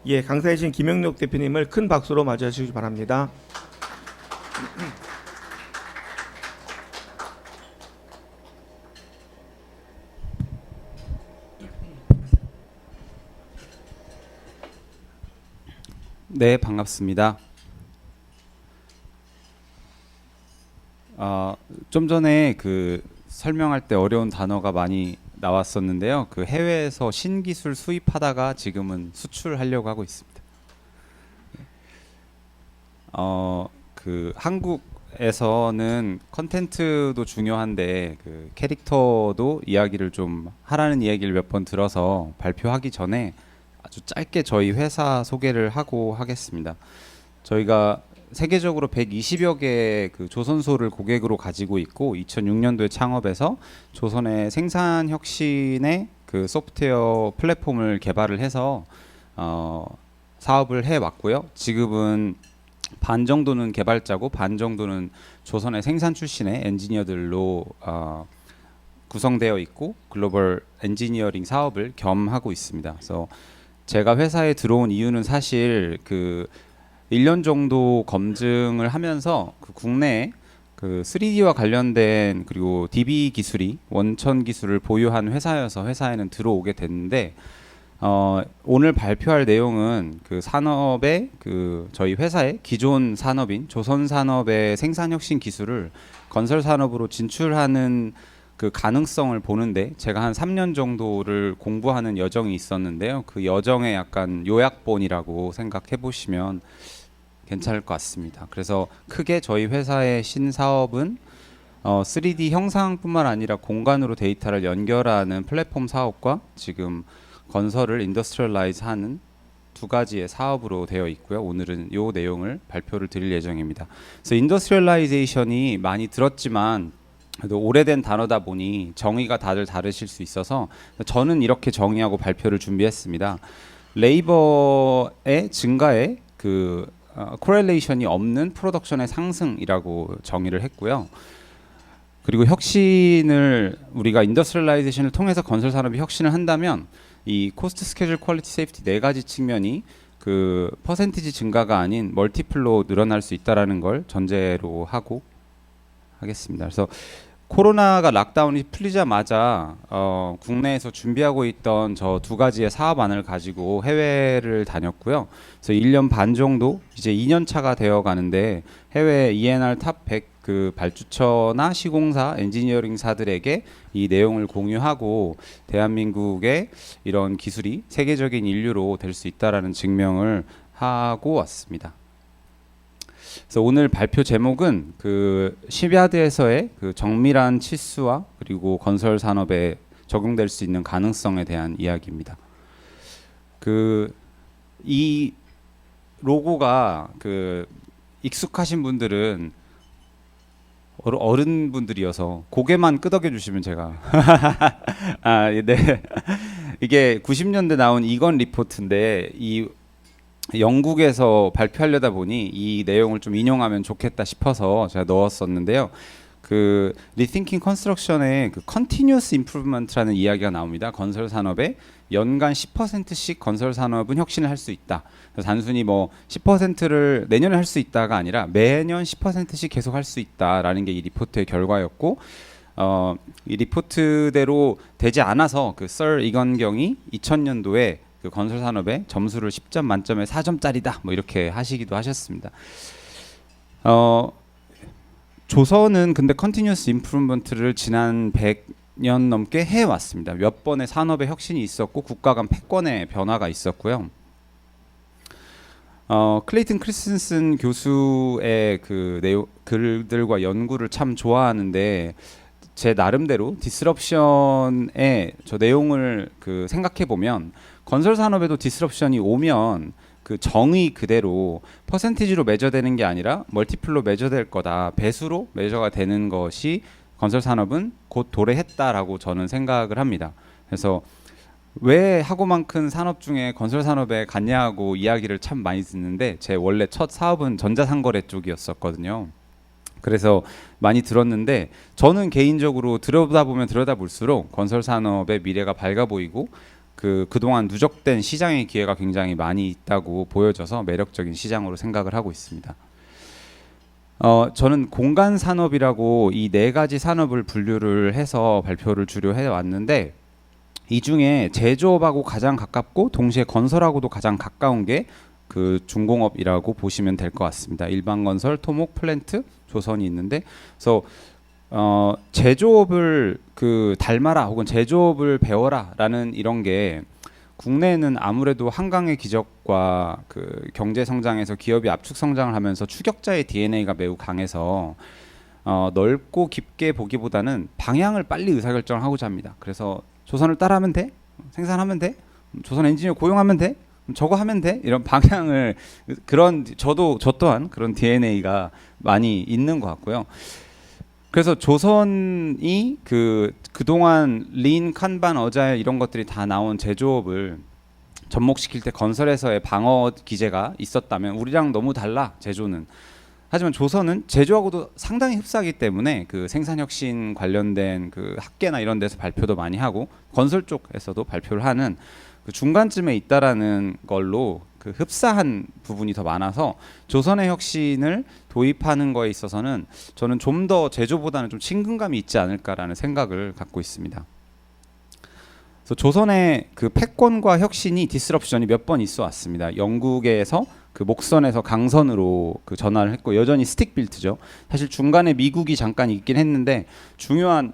예, 강사이신 김영록 대표님을 큰 박수로 맞이해 주시기 바랍니다. 네, 반갑습니다. 좀 전에 그 설명할 때 어려운 단어가 많이 나왔었는데요. 그 해외에서 신기술 수입하다가 지금은 수출하려고 하고 있습니다. 그 한국에서는 컨텐츠도 중요한데 그 캐릭터도 이야기를 좀 하라는 이야기를 몇 번 들어서 발표하기 전에 아주 짧게 저희 회사 소개를 하고 하겠습니다. 저희가 세계적으로 120여 개의 그 조선소를 고객으로 가지고 있고 2006년도에 창업해서 조선의 생산 혁신의 그 소프트웨어 플랫폼을 개발을 해서 사업을 해 왔고요. 지금은 반 정도는 개발자고 반 정도는 조선의 생산 출신의 엔지니어들로 구성되어 있고 글로벌 엔지니어링 사업을 겸하고 있습니다. 그래서 제가 회사에 들어온 이유는 사실 그 1년 정도 검증을 하면서 그 국내에 그 3D와 관련된 그리고 DB 기술이 원천 기술을 보유한 회사여서 회사에는 들어오게 됐는데 오늘 발표할 내용은 그 산업의 그 저희 회사의 기존 산업인 조선 산업의 생산 혁신 기술을 건설 산업으로 진출하는 그 가능성을 보는데 제가 한 3년 정도를 공부하는 여정이 있었는데요. 그 여정의 약간 요약본이라고 생각해 보시면 괜찮을 것 같습니다. 그래서 크게 저희 회사의 신사업은 3D 형상뿐만 아니라 공간으로 데이터를 연결하는 플랫폼 사업과 지금 건설을 인더스트리얼라이즈 하는 두 가지의 사업으로 되어 있고요. 오늘은 이 내용을 발표를 드릴 예정입니다. 그래서 인더스트리얼라이제이션이 많이 들었지만 그래도 오래된 단어다 보니 정의가 다들 다르실 수 있어서 저는 이렇게 정의하고 발표를 준비했습니다. 레이버의 증가에 그 코렐레이션이 없는 프로덕션의 상승이라고 정의를 했고요. 그리고 혁신을 우리가 인더스트리얼라이제이션을 통해서 건설 산업이 혁신을 한다면 이 코스트, 스케줄, 퀄리티, 세이프티 네 가지 측면이 그 퍼센티지 증가가 아닌 멀티플로 늘어날 수 있다라는 걸 전제로 하고 하겠습니다. 그래서 코로나가 락다운이 풀리자마자 국내에서 준비하고 있던 저 두 가지의 사업안을 가지고 해외를 다녔고요. 그래서 1년 반 정도 이제 2년 차가 되어 가는데 해외 ENR 탑 100 그 발주처나 시공사, 엔지니어링사들에게 이 내용을 공유하고 대한민국의 이런 기술이 세계적인 인류로 될 수 있다라는 증명을 하고 왔습니다. 그래서 오늘 발표 제목은 그 시베아드에서의 그 정밀한 치수와 그리고 건설 산업에 적용될 수 있는 가능성에 대한 이야기입니다. 그 이 로고가 그 익숙하신 분들은 어른분들이어서 고개만 끄덕여 주시면 제가 네. 이게 90년대 나온 이건 리포트인데 이 영국에서 발표하려다 보니 이 내용을 좀 인용하면 좋겠다 싶어서 제가 넣었었는데요. 그 리띵킹 컨스트럭션의 그 컨티뉴어스 임프루브먼트라는 이야기가 나옵니다. 건설 산업에 연간 10%씩 건설 산업은 혁신을 할 수 있다. 그래서 단순히 뭐 10%를 내년에 할 수 있다가 아니라 매년 10%씩 계속 할 수 있다라는 게 이 리포트의 결과였고 이 리포트대로 되지 않아서 그 썰 이건경이 2000년도에 그 건설 산업에 점수를 10점 만점에 4점짜리다 뭐 이렇게 하시기도 하셨습니다. 조선은 근데 컨티뉴어스 임프루먼트를 지난 100년 넘게 해 왔습니다. 몇 번의 산업의 혁신이 있었고 국가 간 패권의 변화가 있었고요. 클레이튼 크리스텐슨 교수의 그 내용 글들과 연구를 참 좋아하는데 제 나름대로 디스럽션의 저 내용을 그 생각해 보면 건설 산업에도 디스럽션이 오면 그 정의 그대로 퍼센티지로 매저되는 게 아니라 멀티플로 매저될 거다. 배수로 매저가 되는 것이 건설 산업은 곧 도래했다라고 저는 생각을 합니다. 그래서 왜 하고만 큰 산업 중에 건설 산업에 갔냐고 이야기를 참 많이 듣는데 제 원래 첫 사업은 전자상거래 쪽이었었거든요. 그래서 많이 들었는데 저는 개인적으로 들여다보면 들여다볼수록 건설 산업의 미래가 밝아 보이고 그동안 누적된 시장의 기회가 굉장히 많이 있다고 보여져서 매력적인 시장으로 생각을 하고 있습니다. 저는 공간 산업이라고 이 네 가지 산업을 분류를 해서 발표를 주로 해왔는데, 이 중에 제조업하고 가장 가깝고 동시에 건설하고도 가장 가까운 게 그 중공업이라고 보시면 될 것 같습니다. 일반건설, 토목, 플랜트, 조선이 있는데, 그래서 제조업을 닮아라 혹은 제조업을 배워라라는 이런 게 국내에는 아무래도 한강의 기적과 그 경제 성장에서 기업이 압축 성장을 하면서 추격자의 DNA가 매우 강해서 넓고 깊게 보기보다는 방향을 빨리 의사결정을 하고자 합니다. 그래서 조선을 따라하면 돼? 생산하면 돼? 조선 엔지니어 고용하면 돼? 저거 하면 돼? 이런 방향을 저 또한 그런 DNA가 많이 있는 것 같고요. 그래서 조선이 그동안 린, kanban, 어자일 이런 것들이 다 나온 제조업을 접목시킬 때 건설에서의 방어 기제가 있었다면 우리랑 너무 달라, 제조는. 하지만 조선은 제조하고도 상당히 흡사하기 때문에 그 생산혁신 관련된 그 학계나 이런 데서 발표도 많이 하고 건설 쪽에서도 발표를 하는 그 중간쯤에 있다라는 걸로 그 흡사한 부분이 더 많아서 조선의 혁신을 도입하는 거에 있어서는 저는 좀 더 제조보다는 좀 친근감이 있지 않을까라는 생각을 갖고 있습니다. 그래서 조선의 그 패권과 혁신이 디스럽션이 몇 번 있어 왔습니다. 영국에서 그 목선에서 강선으로 그 전환을 했고 여전히 스틱 빌트죠. 사실 중간에 미국이 잠깐 있긴 했는데 중요한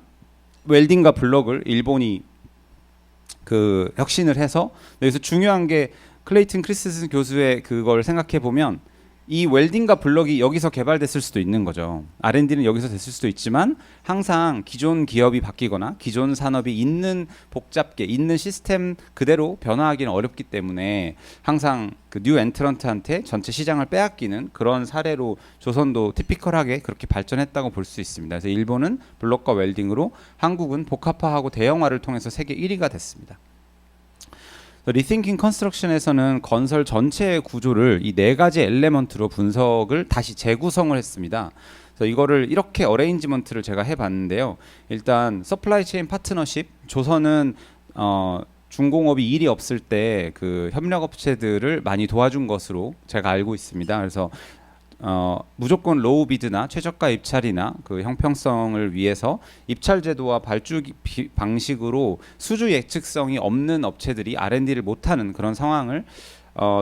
웰딩과 블럭을 일본이 그 혁신을 해서, 여기서 중요한 게 클레이튼 크리스슨 교수의 그걸 생각해 보면 이 웰딩과 블럭이 여기서 개발됐을 수도 있는 거죠. R&D는 여기서 됐을 수도 있지만 항상 기존 기업이 바뀌거나 기존 산업이 있는 복잡계, 있는 시스템 그대로 변화하기는 어렵기 때문에 항상 그 뉴 엔트런트한테 전체 시장을 빼앗기는 그런 사례로 조선도 티피컬하게 그렇게 발전했다고 볼 수 있습니다. 그래서 일본은 블럭과 웰딩으로, 한국은 복합화하고 대형화를 통해서 세계 1위가 됐습니다. 리싱킹 컨스트럭션에서는 건설 전체의 구조를 이 네 가지 엘레먼트로 분석을 다시 재구성을 했습니다. 그래서 이거를 이렇게 어레인지먼트를 제가 해봤는데요. 일단 서플라이 체인 파트너십, 조선은 중공업이 일이 없을 때 그 협력업체들을 많이 도와준 것으로 제가 알고 있습니다. 그래서 무조건 로우 비드나 최저가 입찰이나 그 형평성을 위해서 입찰 제도와 발주 방식으로 수주 예측성이 없는 업체들이 R&D를 못하는 그런 상황을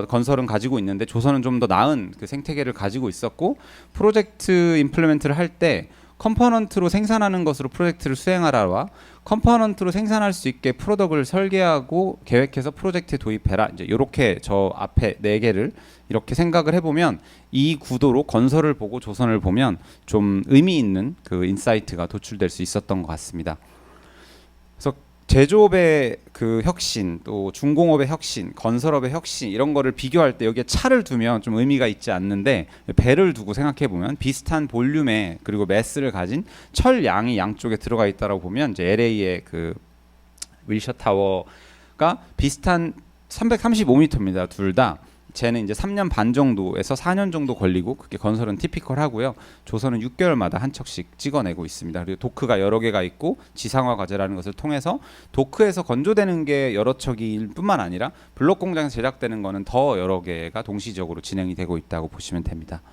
건설은 가지고 있는데 조선은 좀 더 나은 그 생태계를 가지고 있었고, 프로젝트 임플리멘트를 할 때 컴포넌트로 생산하는 것으로 프로젝트를 수행하라와 컴포넌트로 생산할 수 있게 프로덕트를 설계하고 계획해서 프로젝트에 도입해라. 이제 이렇게 저 앞에 네 개를 이렇게 생각을 해보면 이 구도로 건설을 보고 조선을 보면 좀 의미 있는 그 인사이트가 도출될 수 있었던 것 같습니다. 그래서 제조업의 그 혁신, 또 중공업의 혁신, 건설업의 혁신 이런 거를 비교할 때 여기에 차를 두면 좀 의미가 있지 않는데 배를 두고 생각해 보면 비슷한 볼륨의 그리고 매스를 가진 철 양이 양쪽에 들어가 있다라고 보면 이제 LA의 그 윌셔 타워가 비슷한 335m입니다. 둘 다. 쟤는 이제 3년 반 정도에서 4년 정도 걸리고, 그게 건설은 티피컬하고요. 조선은 6개월마다 한 척씩 찍어내고 있습니다. 그리고 도크가 여러 개가 있고 지상화 과제라는 것을 통해서 도크에서 건조되는 게 여러 척일 뿐만 아니라 블록 공장에서 제작되는 거는 더 여러 개가 동시적으로 진행이 되고 있다고 보시면 됩니다.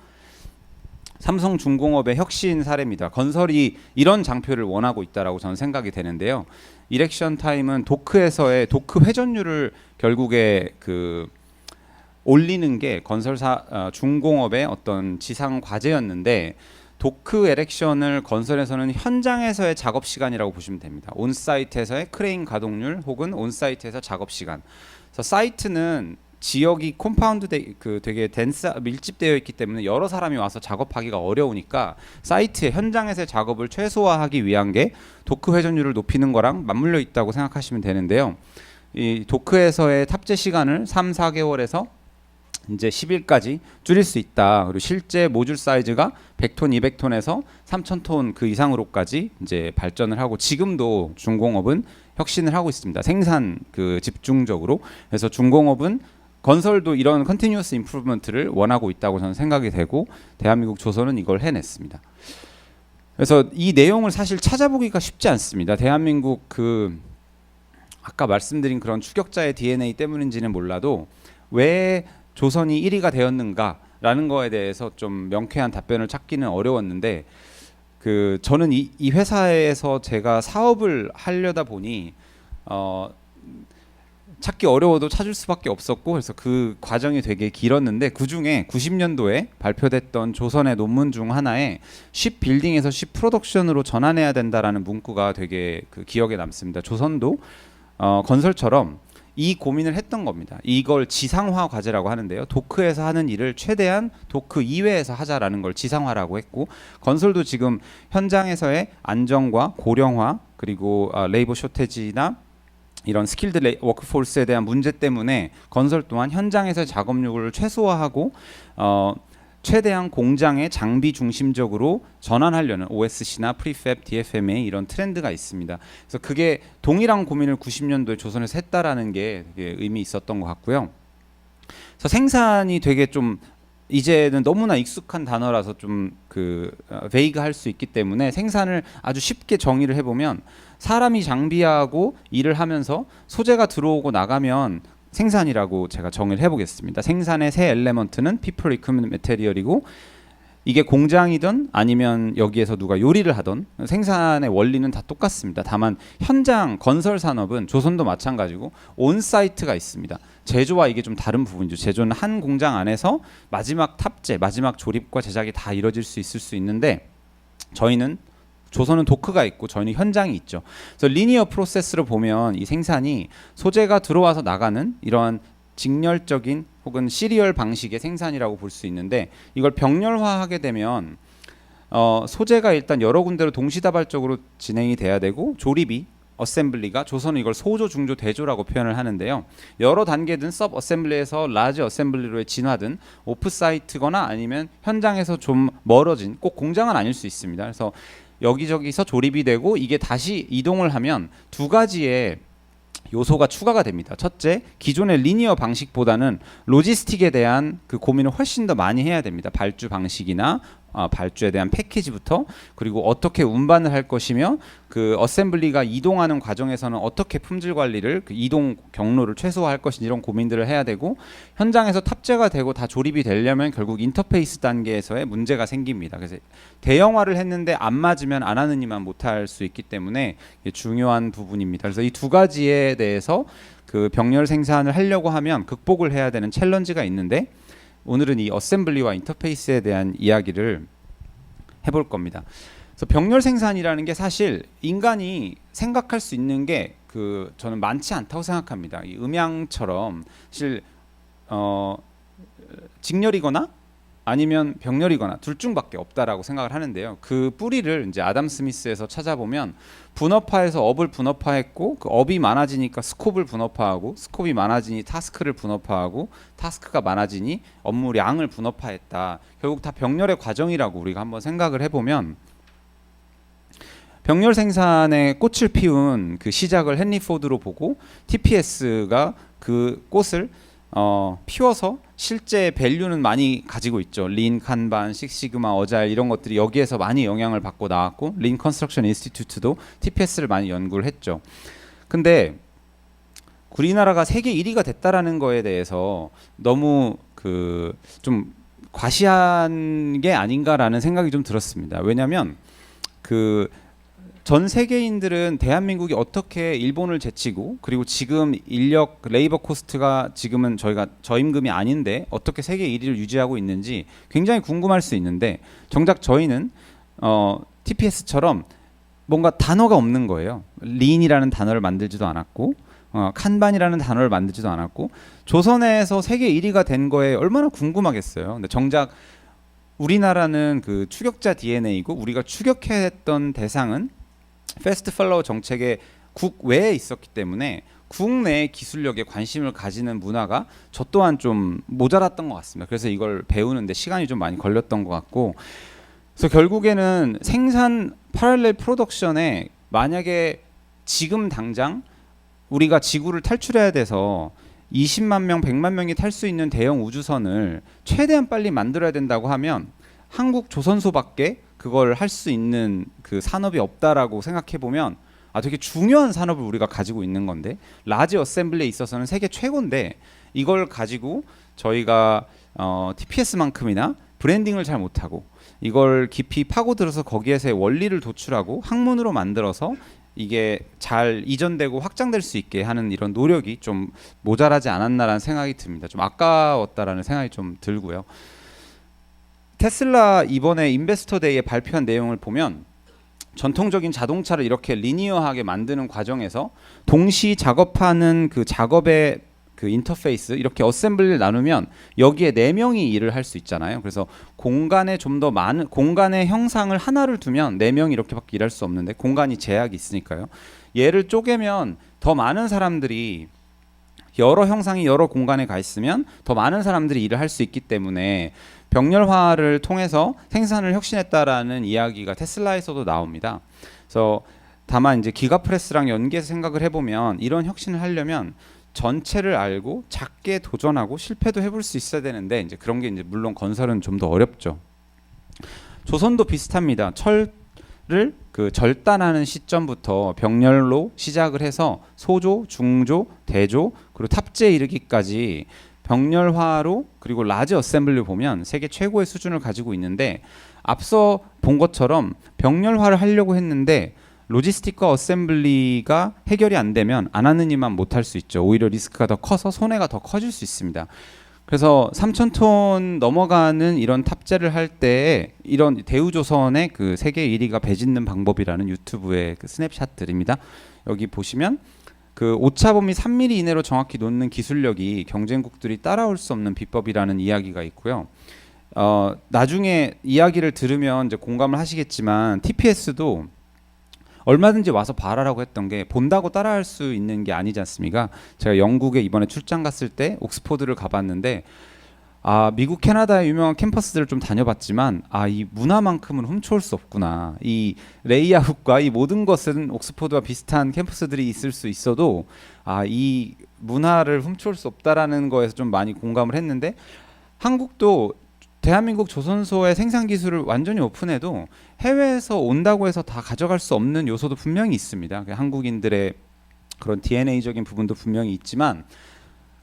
삼성중공업의 혁신 사례입니다. 건설이 이런 장표를 원하고 있다라고 저는 생각이 되는데요. 이렉션 타임은 도크에서의 도크 회전율을 결국에 올리는 게 건설사 중공업의 어떤 지상 과제였는데, 도크 에렉션을 건설에서는 현장에서의 작업 시간이라고 보시면 됩니다. 온사이트에서의 크레인 가동률 혹은 온사이트에서 작업 시간. 그래서 사이트는 지역이 콤파운드 되게 밀집되어 있기 때문에 여러 사람이 와서 작업하기가 어려우니까 사이트의 현장에서의 작업을 최소화하기 위한 게 도크 회전율을 높이는 거랑 맞물려 있다고 생각하시면 되는데요. 이 도크에서의 탑재 시간을 3, 4개월에서 이제 10일까지 줄일 수 있다. 그리고 실제 모듈 사이즈가 100톤, 200톤에서 3000톤 그 이상으로까지 이제 발전을 하고, 지금도 중공업은 혁신을 하고 있습니다. 생산 집중적으로. 그래서 중공업은 건설도 이런 컨티뉴어스 임프루먼트를 원하고 있다고 저는 생각이 되고, 대한민국 조선은 이걸 해냈습니다. 그래서 이 내용을 사실 찾아보기가 쉽지 않습니다. 대한민국 아까 말씀드린 그런 추격자의 DNA 때문인지는 몰라도 왜 조선이 1위가 되었는가라는 거에 대해서 좀 명쾌한 답변을 찾기는 어려웠는데 저는 이 회사에서 제가 사업을 하려다 보니 찾기 어려워도 찾을 수밖에 없었고 그래서 그 과정이 되게 길었는데 그중에 90년도에 발표됐던 조선의 논문 중 하나에 쉽 빌딩에서 쉽 프로덕션으로 전환해야 된다라는 문구가 되게 기억에 남습니다. 조선도 건설처럼 이 고민을 했던 겁니다. 이걸 지상화 과제라고 하는데요. 도크에서 하는 일을 최대한 도크 이외에서 하자라는 걸 지상화라고 했고 건설도 지금 현장에서의 안정과 고령화 그리고 레이버 쇼테지나 이런 스킬드 워크포스에 대한 문제 때문에 건설 또한 현장에서 작업률을 최소화하고 최대한 공장의 장비 중심적으로 전환하려는 OSC나 프리팹, DFMA 이런 트렌드가 있습니다. 그래서 그게 동일한 고민을 90년도에 조선에서 했다라는 게 되게 의미 있었던 것 같고요. 그래서 생산이 되게 좀 이제는 너무나 익숙한 단어라서 좀 베이그할 수 있기 때문에 생산을 아주 쉽게 정의를 해보면 사람이 장비하고 일을 하면서 소재가 들어오고 나가면 생산이라고 제가 정의를 해보겠습니다. 생산의 세 엘레먼트는 people, equipment, material이고 이게 공장이든 아니면 여기에서 누가 요리를 하던 생산의 원리는 다 똑같습니다. 다만 현장 건설 산업은 조선도 마찬가지고 온사이트가 있습니다. 제조와 이게 좀 다른 부분이죠. 제조는 한 공장 안에서 마지막 탑재, 마지막 조립과 제작이 다 이루어질 수 있을 수 있는데 저희는 조선은 도크가 있고 저희는 현장이 있죠. 그래서 리니어 프로세스로 보면 이 생산이 소재가 들어와서 나가는 이러한 직렬적인 혹은 시리얼 방식의 생산이라고 볼 수 있는데 이걸 병렬화하게 되면 소재가 일단 여러 군데로 동시다발적으로 진행이 돼야 되고 조립이 어셈블리가 조선은 이걸 소조, 중조, 대조라고 표현을 하는데요. 여러 단계든 서브 어셈블리에서 라지 어셈블리로의 진화든 오프사이트거나 아니면 현장에서 좀 멀어진 꼭 공장은 아닐 수 있습니다. 그래서 여기저기서 조립이 되고 이게 다시 이동을 하면 두 가지의 요소가 추가가 됩니다. 첫째, 기존의 리니어 방식보다는 로지스틱에 대한 고민을 훨씬 더 많이 해야 됩니다. 발주 방식이나 발주에 대한 패키지부터 그리고 어떻게 운반을 할 것이며 어셈블리가 이동하는 과정에서는 어떻게 품질 관리를 이동 경로를 최소화할 것인지 이런 고민들을 해야 되고 현장에서 탑재가 되고 다 조립이 되려면 결국 인터페이스 단계에서의 문제가 생깁니다. 그래서 대형화를 했는데 안 맞으면 안 하는 이만 못할 수 있기 때문에 중요한 부분입니다. 그래서 이 두 가지에 대해서 병렬 생산을 하려고 하면 극복을 해야 되는 챌린지가 있는데 오늘은 이 어셈블리와 인터페이스에 대한 이야기를 해볼 겁니다. 그래서 병렬 생산이라는 게 사실 인간이 생각할 수 있는 게 저는 많지 않다고 생각합니다. 이 음양처럼 사실 직렬이거나 아니면 병렬이거나 둘 중밖에 없다라고 생각을 하는데요. 그 뿌리를 이제 아담 스미스에서 찾아보면 분업화해서 업을 분업화했고 그 업이 많아지니까 스콥을 분업화하고 스콥이 많아지니 타스크를 분업화하고 타스크가 많아지니 업무량을 분업화했다. 결국 다 병렬의 과정이라고 우리가 한번 생각을 해보면 병렬 생산의 꽃을 피운 시작을 헨리 포드로 보고 TPS가 그 꽃을 피워서 실제 밸류는 많이 가지고 있죠. 린, kanban, 식시그마, 어자일 이런 것들이 여기에서 많이 영향을 받고 나왔고 린 컨스트럭션 인스티튜트도 TPS를 많이 연구를 했죠. 근데 우리나라가 세계 1위가 됐다라는 거에 대해서 너무 좀 과시한 게 아닌가라는 생각이 좀 들었습니다. 왜냐하면 전 세계인들은 대한민국이 어떻게 일본을 제치고 그리고 지금 인력 레이버 코스트가 지금은 저희가 저임금이 아닌데 어떻게 세계 1위를 유지하고 있는지 굉장히 궁금할 수 있는데 정작 저희는 TPS처럼 뭔가 단어가 없는 거예요. 린이라는 단어를 만들지도 않았고 칸반이라는 단어를 만들지도 않았고 조선에서 세계 1위가 된 거에 얼마나 궁금하겠어요. 근데 정작 우리나라는 추격자 DNA이고 우리가 추격했던 대상은 패스트 팔로우 정책의 국외에 있었기 때문에 국내의 기술력에 관심을 가지는 문화가 저 또한 좀 모자랐던 것 같습니다. 그래서 이걸 배우는데 시간이 좀 많이 걸렸던 것 같고 그래서 결국에는 생산 패럴렐 프로덕션에 만약에 지금 당장 우리가 지구를 탈출해야 돼서 20만 명, 100만 명이 탈 수 있는 대형 우주선을 최대한 빨리 만들어야 된다고 하면 한국 조선소밖에 그걸 할 수 있는 산업이 없다라고 생각해 보면 되게 중요한 산업을 우리가 가지고 있는 건데 라지 어셈블리에 있어서는 세계 최고인데 이걸 가지고 저희가 TPS만큼이나 브랜딩을 잘 못하고 이걸 깊이 파고들어서 거기에서의 원리를 도출하고 학문으로 만들어서 이게 잘 이전되고 확장될 수 있게 하는 이런 노력이 좀 모자라지 않았나라는 생각이 듭니다. 좀 아까웠다라는 생각이 좀 들고요. 테슬라 이번에 인베스터 데이에 발표한 내용을 보면 전통적인 자동차를 이렇게 리니어하게 만드는 과정에서 동시 작업하는 그 작업의 그 인터페이스 이렇게 어셈블리를 나누면 여기에 4명이 일을 할 수 있잖아요. 그래서 공간에 좀 더 많은 공간의 형상을 하나를 두면 4명이 이렇게밖에 일할 수 없는데 공간이 제약이 있으니까요. 얘를 쪼개면 더 많은 사람들이 여러 형상이 여러 공간에 가 있으면 더 많은 사람들이 일을 할 수 있기 때문에 병렬화를 통해서 생산을 혁신했다라는 이야기가 테슬라에서도 나옵니다. 그래서 다만 이제 기가프레스랑 연계해서 생각을 해보면 이런 혁신을 하려면 전체를 알고 작게 도전하고 실패도 해볼 수 있어야 되는데 이제 그런 게 이제 물론 건설은 좀 더 어렵죠. 조선도 비슷합니다. 철을 그 절단하는 시점부터 병렬로 시작을 해서 소조, 중조, 대조 그리고 탑재에 이르기까지 병렬화로 그리고 라지 어셈블리 보면 세계 최고의 수준을 가지고 있는데 앞서 본 것처럼 병렬화를 하려고 했는데 로지스틱과 어셈블리가 해결이 안 되면 안 하는 이만 못할 수 있죠. 오히려 리스크가 더 커서 손해가 더 커질 수 있습니다. 그래서 3,000톤 넘어가는 이런 탑재를 할 때 이런 대우조선의 그 세계 1위가 배짓는 방법이라는 유튜브의 그 스냅샷들입니다. 여기 보시면 그 오차범위 3mm 이내로 정확히 놓는 기술력이 경쟁국들이 따라올 수 없는 비법이라는 이야기가 있고요. 나중에 이야기를 들으면 이제 공감을 하시겠지만 TPS도 얼마든지 와서 봐라라고 했던 게 본다고 따라할 수 있는 게 아니지 않습니까? 제가 영국에 이번에 출장 갔을 때 옥스퍼드를 가봤는데 미국 캐나다의 유명한 캠퍼스들을 좀 다녀봤지만 이 문화만큼은 훔쳐올 수 없구나. 이 레이아웃과 이 모든 것은 옥스퍼드와 비슷한 캠퍼스들이 있을 수 있어도 이 문화를 훔쳐올 수 없다라는 거에서 좀 많이 공감을 했는데 한국도 대한민국 조선소의 생산 기술을 완전히 오픈해도 해외에서 온다고 해서 다 가져갈 수 없는 요소도 분명히 있습니다. 한국인들의 그런 DNA적인 부분도 분명히 있지만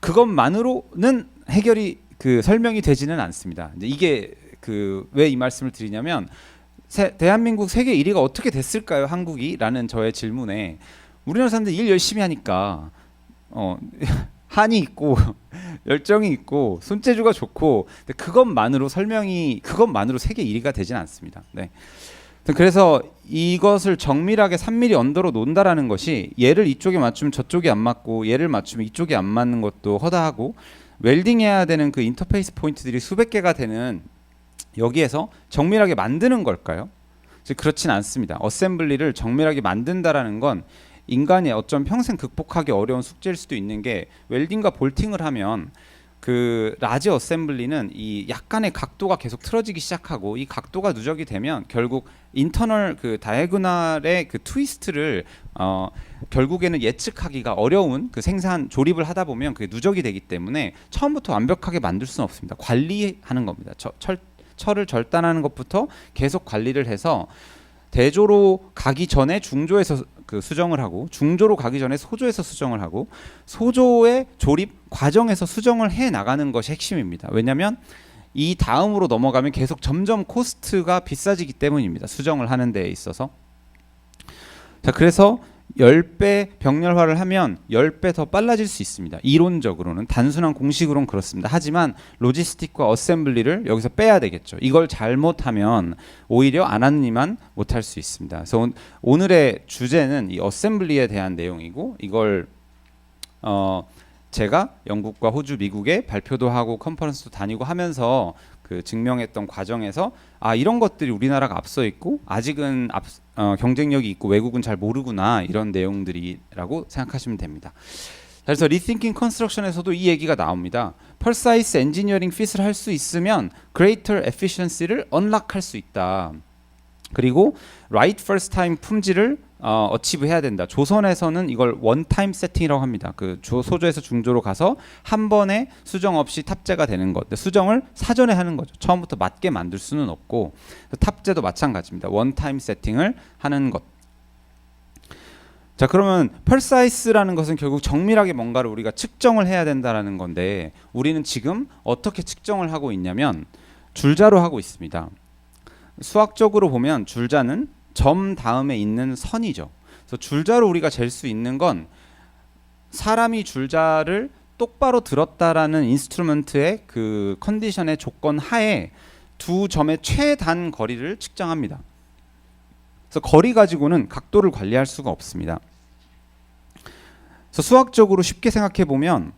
그것만으로는 해결이 그 설명이 되지는 않습니다. 이게 그 왜 이 말씀을 드리냐면 대한민국 세계 1위가 어떻게 됐을까요, 한국이? 라는 저의 질문에 우리나라 사람들 일 열심히 하니까 한이 있고 열정이 있고 손재주가 좋고 근데 그것만으로 세계 1위가 되진 않습니다. 네. 그래서 이것을 정밀하게 3mm 언더로 논다라는 것이 얘를 이쪽에 맞추면 저쪽이 안 맞고 얘를 맞추면 이쪽이 안 맞는 것도 허다하고 웰딩해야 되는 그 인터페이스 포인트들이 수백 개가 되는 여기에서 정밀하게 만드는 걸까요? 그렇진 않습니다. 어셈블리를 정밀하게 만든다라는 건 인간이 어쩜 평생 극복하기 어려운 숙제일 수도 있는 게 웰딩과 볼팅을 하면 그 라지 어셈블리는 이 약간의 각도가 계속 틀어지기 시작하고 이 각도가 누적이 되면 결국 인터널 그 다이애고널의 그 트위스트를 결국에는 예측하기가 어려운 그 생산 조립을 하다 보면 그게 누적이 되기 때문에 처음부터 완벽하게 만들 수는 없습니다. 관리하는 겁니다. 철을 절단하는 것부터 계속 관리를 해서 대조로 가기 전에 중조에서 그 수정을 하고 중조로 가기 전에 소조에서 수정을 하고 소조의 조립 과정에서 수정을 해 나가는 것이 핵심입니다. 왜냐하면 이 다음으로 넘어가면 계속 점점 코스트가 비싸지기 때문입니다. 수정을 하는 데에 있어서. 자, 그래서 10배 병렬화를 하면 10배 더 빨라질 수 있습니다. 이론적으로는 단순한 공식으로는 그렇습니다. 하지만 로지스틱과 어셈블리를 여기서 빼야 되겠죠. 이걸 잘못하면 오히려 안 하는 이만 못할 수 있습니다. 그래서 오늘의 주제는 이 어셈블리에 대한 내용이고 이걸 제가 영국과 호주, 미국에 발표도 하고 컨퍼런스도 다니고 하면서 그 증명했던 과정에서 이런 것들이 우리나라가 앞서 있고 아직은 경쟁력이 있고 외국은 잘 모르구나 이런 내용들이라고 생각하시면 됩니다. 그래서 리띵킹 컨스트럭션에서도 이 얘기가 나옵니다. 펄사이스 엔지니어링 핏을 할 수 있으면 greater efficiency를 언락할 수 있다. 그리고 right first time 품질을 어치브 해야 된다. 조선에서는 이걸 원타임 세팅이라고 합니다. 그 소조에서 중조로 가서 한 번에 수정 없이 탑재가 되는 것. 수정을 사전에 하는 거죠. 처음부터 맞게 만들 수는 없고 탑재도 마찬가지입니다. 원타임 세팅을 하는 것. 자, 그러면 펄사이스라는 것은 결국 정밀하게 뭔가를 우리가 측정을 해야 된다라는 건데 우리는 지금 어떻게 측정을 하고 있냐면 줄자로 하고 있습니다. 수학적으로 보면 줄자는 점 다음에 있는 선이죠. 그래서 줄자로 우리가 잴 수 있는 건 사람이 줄자를 똑바로 들었다라는 인스트루먼트의 그 컨디션의 조건 하에 두 점의 최단 거리를 측정합니다. 그래서 거리 가지고는 각도를 관리할 수가 없습니다. 그래서 수학적으로 쉽게 생각해 보면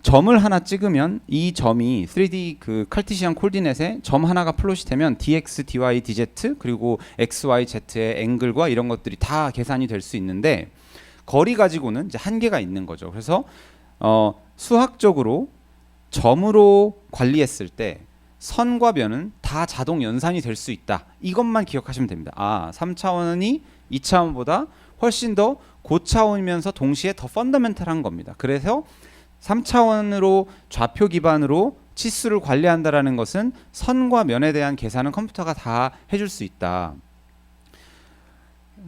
점을 하나 찍으면 이 점이 3D 그 칼티시안 콜디넷에 점 하나가 플롯이 되면 dx, dy, dz 그리고 x, y, z의 앵글과 이런 것들이 다 계산이 될 수 있는데 거리 가지고는 이제 한계가 있는 거죠. 그래서 수학적으로 점으로 관리했을 때 선과 면은 다 자동 연산이 될 수 있다. 이것만 기억하시면 됩니다. 3차원이 2차원보다 훨씬 더 고차원이면서 동시에 더 펀더멘탈한 겁니다. 그래서 3차원으로 좌표 기반으로 치수를 관리한다라는 것은 선과 면에 대한 계산은 컴퓨터가 다 해줄 수 있다.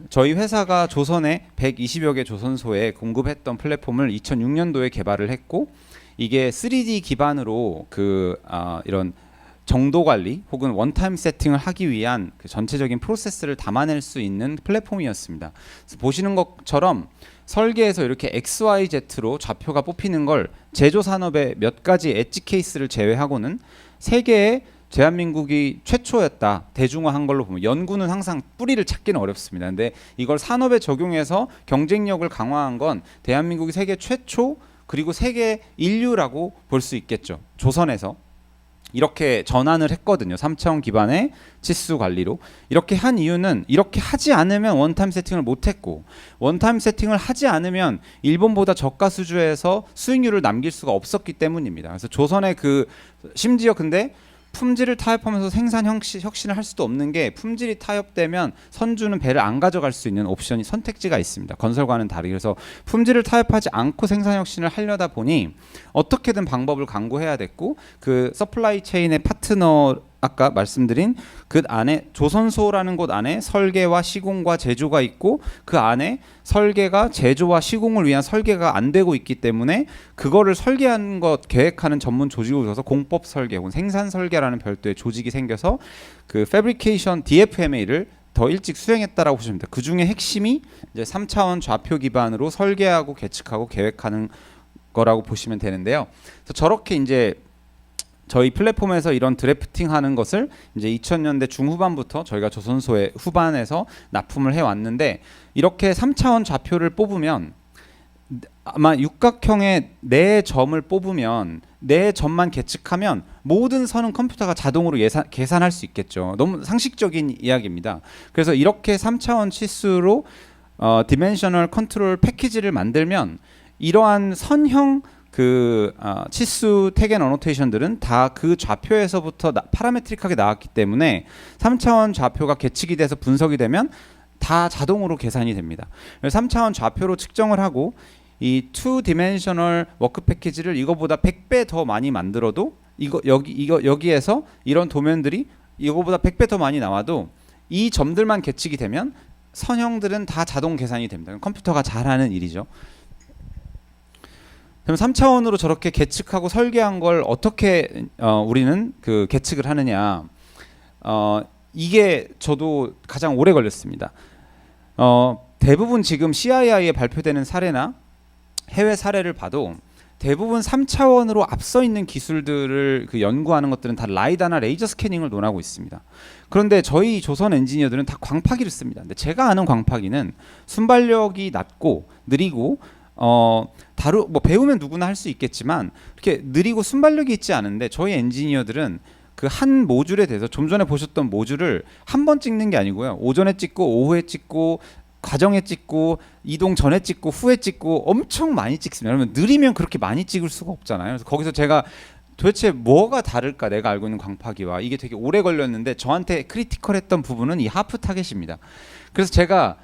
저희 회사가 조선에 120여 개 조선소에 공급했던 플랫폼을 2006년도에 개발을 했고 이게 3D 기반으로 이런 정도 관리 혹은 원타임 세팅을 하기 위한 그 전체적인 프로세스를 담아낼 수 있는 플랫폼이었습니다. 그래서 보시는 것처럼 설계에서 이렇게 XYZ로 좌표가 뽑히는 걸 제조 산업의 몇 가지 엣지 케이스를 제외하고는 세계에 대한민국이 최초였다. 대중화한 걸로 보면 연구는 항상 뿌리를 찾기는 어렵습니다. 근데 이걸 산업에 적용해서 경쟁력을 강화한 건 대한민국이 세계 최초 그리고 세계 인류라고 볼 수 있겠죠. 조선에서 이렇게 전환을 했거든요. 3차원 기반의 치수 관리로. 이렇게 한 이유는 이렇게 하지 않으면 원타임 세팅을 못했고 원타임 세팅을 하지 않으면 일본보다 저가 수주에서 수익률을 남길 수가 없었기 때문입니다. 그래서 조선의 심지어 근데 품질을 타협하면서 생산 혁신을 할 수도 없는 게 품질이 타협되면 선주는 배를 안 가져갈 수 있는 옵션이 선택지가 있습니다. 건설과는 다르게. 그래서 품질을 타협하지 않고 생산 혁신을 하려다 보니 어떻게든 방법을 강구해야 됐고 그 서플라이 체인의 파트너 아까 말씀드린 그 안에 조선소라는 곳 안에 설계와 시공과 제조가 있고 그 안에 설계가 제조와 시공을 위한 설계가 안 되고 있기 때문에 그거를 설계하는 것 계획하는 전문 조직을 둬서 공법 설계 혹은 생산 설계라는 별도의 조직이 생겨서 그 패브리케이션 DFMA를 더 일찍 수행했다라고 보시면 됩니다. 그 중에 핵심이 이제 3차원 좌표 기반으로 설계하고 계측하고 계획하는 거라고 보시면 되는데요. 그래서 저렇게 이제 저희 플랫폼에서 이런 드래프팅하는 것을 이제 2000년대 중후반부터 저희가 조선소의 후반에서 납품을 해왔는데 이렇게 3차원 좌표를 뽑으면 아마 육각형의 네 점을 뽑으면 네 점만 계측하면 모든 선은 컴퓨터가 자동으로 계산할 수 있겠죠. 너무 상식적인 이야기입니다. 그래서 이렇게 3차원 치수로 디멘셔널 컨트롤 패키지를 만들면 이러한 선형 치수 태그 앤 어노테이션들은 다 그 좌표에서부터 파라메트릭하게 나왔기 때문에 3차원 좌표가 계측이 돼서 분석이 되면 다 자동으로 계산이 됩니다. 3차원 좌표로 측정을 하고 이 2디멘셔널 워크 패키지를 이거보다 100배 더 많이 만들어도 여기에서 이런 도면들이 이거보다 100배 더 많이 나와도 이 점들만 계측이 되면 선형들은 다 자동 계산이 됩니다. 컴퓨터가 잘하는 일이죠. 그럼 3차원으로 저렇게 계측하고 설계한 걸 어떻게 우리는 그 계측을 하느냐? 이게 저도 가장 오래 걸렸습니다. 대부분 지금 CII에 발표되는 사례나 해외 사례를 봐도 대부분 3차원으로 앞서 있는 기술들을 연구하는 것들은 다 라이다나 레이저 스캐닝을 논하고 있습니다. 그런데 저희 조선 엔지니어들은 다 광파기를 씁니다. 근데 제가 아는 광파기는 순발력이 낮고 느리고 배우면 누구나 할 수 있겠지만 이렇게 느리고 순발력이 있지 않은데 저희 엔지니어들은 그 한 모듈에 대해서 좀 전에 보셨던 모듈을 한 번 찍는 게 아니고요. 오전에 찍고 오후에 찍고 과정에 찍고 이동 전에 찍고 후에 찍고 엄청 많이 찍습니다. 그러면 느리면 그렇게 많이 찍을 수가 없잖아요. 그래서 거기서 제가 도대체 뭐가 다를까 내가 알고 있는 광파기와 이게 되게 오래 걸렸는데 저한테 크리티컬했던 부분은 이 하프 타겟입니다. 그래서 제가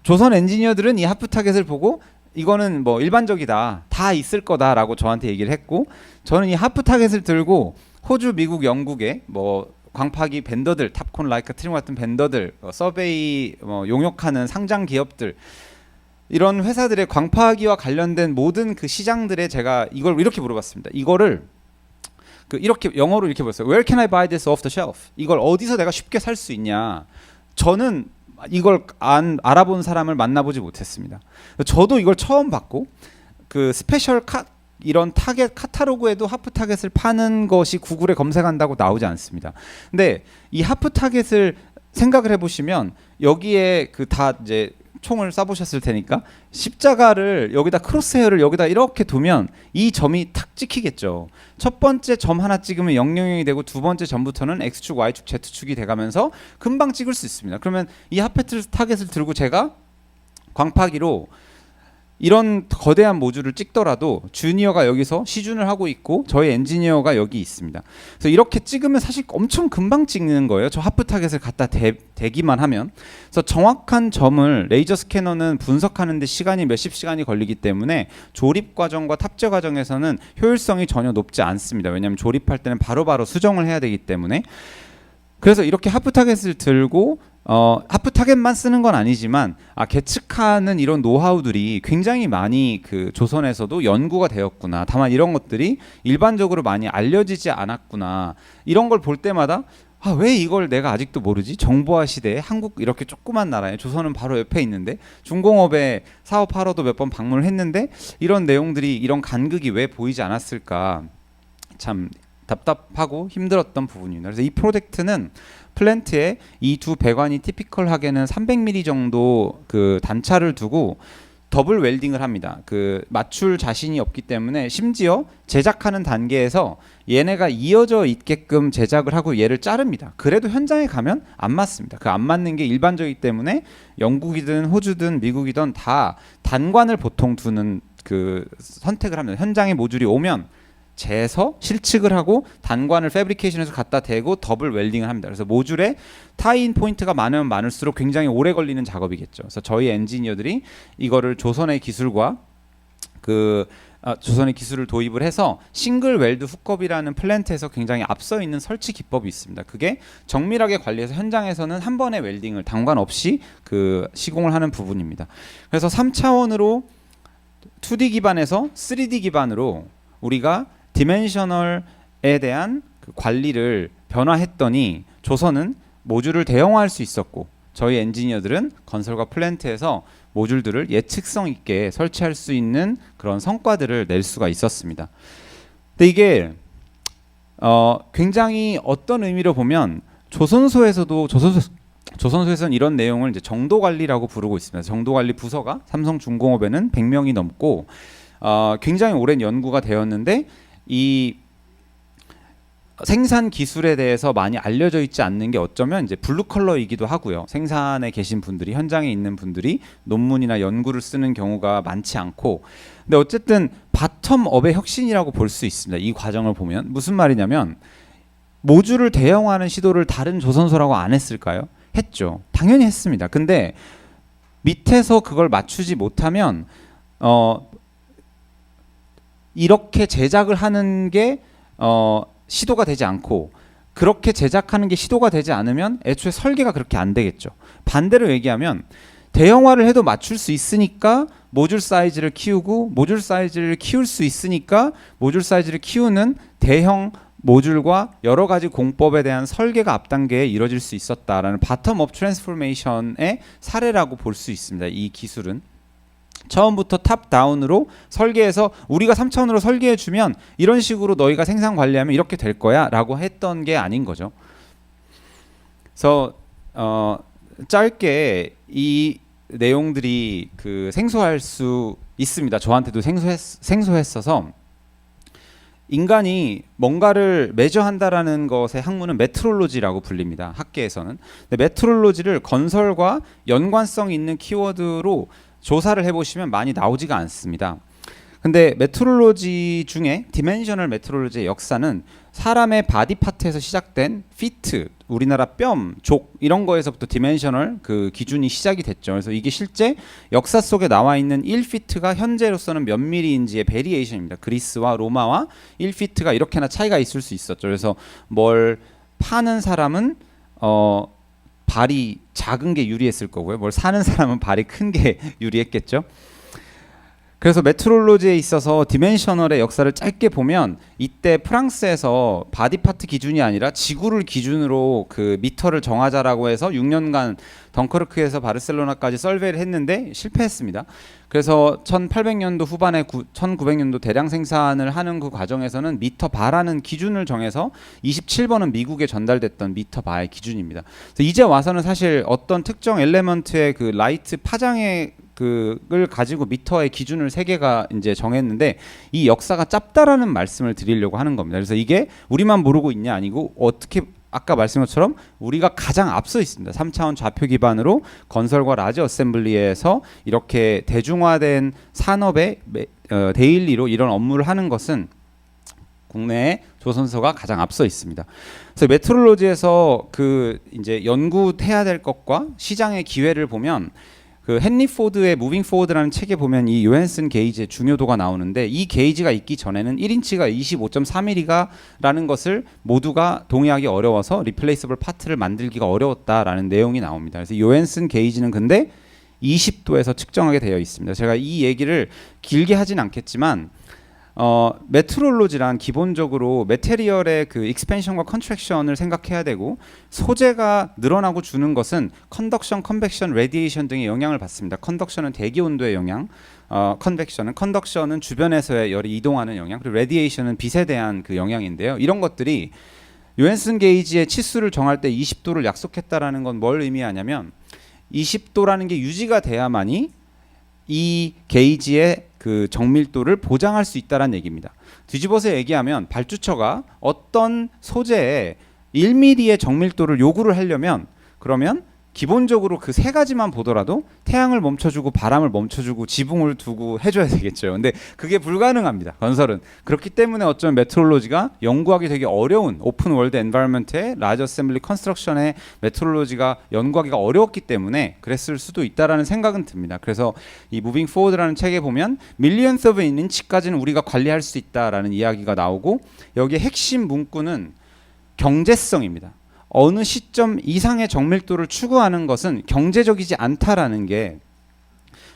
조선 엔지니어들은 이 하프 타겟을 보고 이거는 뭐 일반적이다 다 있을 거다라고 저한테 얘기를 했고 저는 이 하프 타겟을 들고 호주, 미국, 영국의 뭐 광파기 벤더들 탑콘, 라이카, 트림 같은 벤더들 서베이 용역하는 상장 기업들 이런 회사들의 광파기와 관련된 모든 그 시장들에 제가 이걸 이렇게 물어봤습니다. 이거를 이렇게 영어로 이렇게 보였어요. Where can I buy this off the shelf? 이걸 어디서 내가 쉽게 살 수 있냐? 저는 이걸 알아본 사람을 만나보지 못했습니다. 저도 이걸 처음 봤고 그 스페셜 이런 타겟 카탈로그에도 하프 타겟을 파는 것이 구글에 검색한다고 나오지 않습니다. 근데 이 하프 타겟을 생각을 해보시면 여기에 그 다 이제 총을 쏴보셨을 테니까 십자가를 여기다 크로스헤어를 여기다 이렇게 두면 이 점이 탁 찍히겠죠. 첫 번째 점 하나 찍으면 000이 되고 두 번째 점부터는 X축, Y축, Z축이 돼가면서 금방 찍을 수 있습니다. 그러면 이 하프 타겟을 들고 제가 광파기로 이런 거대한 모듈을 찍더라도 주니어가 여기서 시준을 하고 있고 저희 엔지니어가 여기 있습니다. 그래서 이렇게 찍으면 사실 엄청 금방 찍는 거예요. 저 하프 타겟을 갖다 대기만 하면. 그래서 정확한 점을 레이저 스캐너는 분석하는데 시간이 몇십 시간이 걸리기 때문에 조립 과정과 탑재 과정에서는 효율성이 전혀 높지 않습니다. 왜냐하면 조립할 때는 바로바로 수정을 해야 되기 때문에. 그래서 이렇게 하프 타겟을 들고 하프 타겟만 쓰는 건 아니지만 계측하는 이런 노하우들이 굉장히 많이 그 조선에서도 연구가 되었구나. 다만 이런 것들이 일반적으로 많이 알려지지 않았구나. 이런 걸 볼 때마다 왜 이걸 내가 아직도 모르지? 정보화 시대에 한국 이렇게 조그만 나라에 조선은 바로 옆에 있는데 중공업에 사업하러도 몇 번 방문을 했는데 이런 내용들이 이런 간극이 왜 보이지 않았을까? 참 답답하고 힘들었던 부분입니다. 그래서 이 프로젝트는 플랜트에 이 두 배관이 티피컬하게는 300mm 정도 그 단차를 두고 더블 웰딩을 합니다. 그 맞출 자신이 없기 때문에 심지어 제작하는 단계에서 얘네가 이어져 있게끔 제작을 하고 얘를 자릅니다. 그래도 현장에 가면 안 맞습니다. 그 안 맞는 게 일반적이기 때문에 영국이든 호주든 미국이든 다 단관을 보통 두는 그 선택을 합니다. 현장에 모듈이 오면 재서 실측을 하고 단관을 패브리케이션에서 갖다 대고 더블 웰딩을 합니다. 그래서 모듈에 타이인 포인트가 많으면 많을수록 굉장히 오래 걸리는 작업이겠죠. 그래서 저희 엔지니어들이 이거를 조선의 기술과 조선의 기술을 도입을 해서 싱글 웰드 훅업이라는 플랜트에서 굉장히 앞서 있는 설치 기법이 있습니다. 그게 정밀하게 관리해서 현장에서는 한 번의 웰딩을 단관 없이 그 시공을 하는 부분입니다. 그래서 3차원으로 2D 기반에서 3D 기반으로 우리가 디멘셔널에 대한 그 관리를 변화했더니 조선은 모듈을 대형화할 수 있었고 저희 엔지니어들은 건설과 플랜트에서 모듈들을 예측성 있게 설치할 수 있는 그런 성과들을 낼 수가 있었습니다. 근데 이게 굉장히 어떤 의미로 보면 조선소에서는 이런 내용을 이제 정도 관리라고 부르고 있습니다. 정도 관리 부서가 삼성중공업에는 100명이 넘고 굉장히 오랜 연구가 되었는데 이 생산 기술에 대해서 많이 알려져 있지 않는 게 어쩌면 이제 블루 컬러이기도 하고요. 생산에 계신 분들이 현장에 있는 분들이 논문이나 연구를 쓰는 경우가 많지 않고 근데 어쨌든 바텀업의 혁신이라고 볼 수 있습니다. 이 과정을 보면 무슨 말이냐면 모듈을 대형화하는 시도를 다른 조선소라고 안 했을까요? 했죠. 당연히 했습니다. 근데 밑에서 그걸 맞추지 못하면 이렇게 제작을 하는 게 시도가 되지 않고 그렇게 제작하는 게 시도가 되지 않으면 애초에 설계가 그렇게 안 되겠죠. 반대로 얘기하면 대형화를 해도 맞출 수 있으니까 모듈 사이즈를 키우고 모듈 사이즈를 키울 수 있으니까 모듈 사이즈를 키우는 대형 모듈과 여러 가지 공법에 대한 설계가 앞단계에 이루어질 수 있었다라는 바텀업 트랜스포메이션의 사례라고 볼 수 있습니다. 이 기술은 처음부터 탑다운으로 설계해서 우리가 3차원으로 설계해 주면 이런 식으로 너희가 생산 관리하면 이렇게 될 거야 라고 했던 게 아닌 거죠. 그래서 짧게 이 내용들이 그 생소할 수 있습니다. 저한테도 생소했어서 인간이 뭔가를 매저한다라는 것의 학문은 메트롤로지라고 불립니다. 학계에서는. 근데 메트롤로지를 건설과 연관성 있는 키워드로 조사를 해보시면 많이 나오지가 않습니다. 근데 메트롤로지 중에 디멘셔널 메트롤로지의 역사는 사람의 바디 파트에서 시작된 피트, 우리나라 뺨, 족 이런 거에서부터 디멘셔널 그 기준이 시작이 됐죠. 그래서 이게 실제 역사 속에 나와 있는 1피트가 현재로서는 몇 미리인지의 베리에이션입니다. 그리스와 로마와 1피트가 이렇게나 차이가 있을 수 있었죠. 그래서 뭘 파는 사람은 발이 작은 게 유리했을 거고요. 뭘 사는 사람은 발이 큰 게 유리했겠죠. 그래서 메트롤로지에 있어서 디멘셔널의 역사를 짧게 보면 이때 프랑스에서 바디 파트 기준이 아니라 지구를 기준으로 그 미터를 정하자라고 해서 6년간 덩커르크에서 바르셀로나까지 설베이를 했는데 실패했습니다. 그래서 1800년도 후반에 1900년도 대량 생산을 하는 그 과정에서는 미터 바라는 기준을 정해서 27번은 미국에 전달됐던 미터 바의 기준입니다. 그래서 이제 와서는 사실 어떤 특정 엘레먼트의 그 라이트 파장의 그걸 가지고 미터의 기준을 세 개가 이제 정했는데 이 역사가 짧다라는 말씀을 드리려고 하는 겁니다. 그래서 이게 우리만 모르고 있냐 아니고 어떻게 아까 말씀한 것처럼 우리가 가장 앞서 있습니다. 3차원 좌표 기반으로 건설과 라지 어셈블리에서 이렇게 대중화된 산업의 데일리로 이런 업무를 하는 것은 국내에 조선소가 가장 앞서 있습니다. 그래서 메트롤로지에서 그 이제 연구해야 될 것과 시장의 기회를 보면 그 헨리 포드의 무빙 포워드라는 책에 보면 이 요한슨 게이지의 중요도가 나오는데 이 게이지가 있기 전에는 1인치가 25.3mm라는 것을 모두가 동의하기 어려워서 리플레이서블 파트를 만들기가 어려웠다라는 내용이 나옵니다. 그래서 요한슨 게이지는 근데 20도에서 측정하게 되어 있습니다. 제가 이 얘기를 길게 하진 않겠지만 메트롤로지란 기본적으로 메테리얼의 그 익스펜션과 컨트랙션을 생각해야 되고 소재가 늘어나고 주는 것은 컨덕션, 컨벡션, 레디에이션 등의 영향을 받습니다. 컨덕션은 대기 온도의 영향, 컨덕션은 주변에서의 열이 이동하는 영향, 그리고 레디에이션은 빛에 대한 그 영향인데요. 이런 것들이 요한슨 게이지의 치수를 정할 때 20도를 약속했다라는 건 뭘 의미하냐면 20도라는 게 유지가 돼야만이 이 게이지의 그 정밀도를 보장할 수 있다는 얘기입니다. 뒤집어서 얘기하면 발주처가 어떤 소재에 1mm의 정밀도를 요구를 하려면 그러면 기본적으로 그 세 가지만 보더라도 태양을 멈춰주고 바람을 멈춰주고 지붕을 두고 해줘야 되겠죠. 근데 그게 불가능합니다. 건설은. 그렇기 때문에 어쩌면 메트롤로지가 연구하기 되게 어려운 오픈 월드 엔바이러먼트의 라지 어셈블리 컨스트럭션의 메트롤로지가 연구하기가 어려웠기 때문에 그랬을 수도 있다라는 생각은 듭니다. 그래서 이 무빙 포워드라는 책에 보면 밀리언스 오브 인치까지는 우리가 관리할 수 있다라는 이야기가 나오고 여기에 핵심 문구는 경제성입니다. 어느 시점 이상의 정밀도를 추구하는 것은 경제적이지 않다라는 게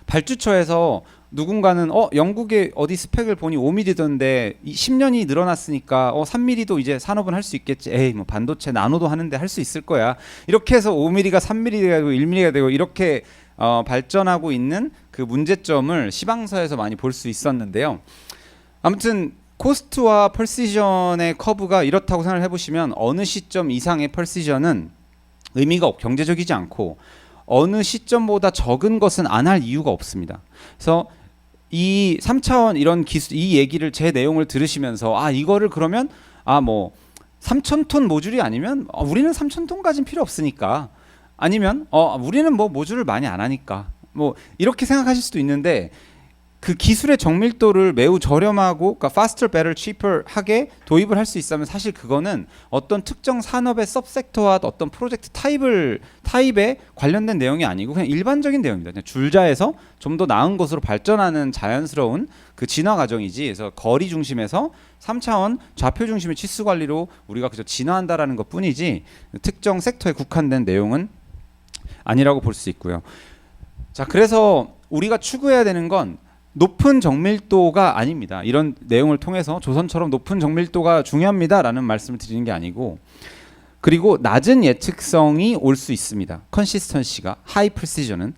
발주처에서 누군가는 영국의 어디 스펙을 보니 5mm던데 10년이 늘어났으니까 3mm도 이제 산업은 할 수 있겠지. 에이 뭐 반도체 나노도 하는데 할 수 있을 거야. 이렇게 해서 5mm가 3mm가 되고 1mm가 되고 이렇게 발전하고 있는 그 문제점을 시방서에서 많이 볼 수 있었는데요. 아무튼 코스트와 펄시전의 커브가 이렇다고 생각을 해보시면 어느 시점 이상의 펄시전은 의미가 경제적이지 않고 어느 시점보다 적은 것은 안 할 이유가 없습니다. 그래서 이 3차원 이런 기술 이 얘기를 제 내용을 들으시면서 이거를 그러면 뭐 3,000톤 모듈이 아니면 우리는 3,000톤까지는 필요 없으니까 아니면 우리는 뭐 모듈을 많이 안 하니까 뭐 이렇게 생각하실 수도 있는데 그 기술의 정밀도를 매우 저렴하고 그러니까 faster, better, cheaper 하게 도입을 할 수 있다면 사실 그거는 어떤 특정 산업의 सब섹터와 어떤 프로젝트 타입에 관련된 내용이 아니고 그냥 일반적인 내용입니다. 그냥 줄자에서 좀 더 나은 것으로 발전하는 자연스러운 그 진화 과정이지. 그래서 거리 중심에서 3차원 좌표 중심의 치수 관리로 우리가 그저 진화한다라는 것뿐이지 특정 섹터에 국한된 내용은 아니라고 볼 수 있고요. 자, 그래서 우리가 추구해야 되는 건 높은 정밀도가 아닙니다. 이런 내용을 통해서 조선처럼 높은 정밀도가 중요합니다라는 말씀을 드리는 게 아니고 그리고 낮은 예측성이 올 수 있습니다. 컨시스턴시가 하이 프리시전은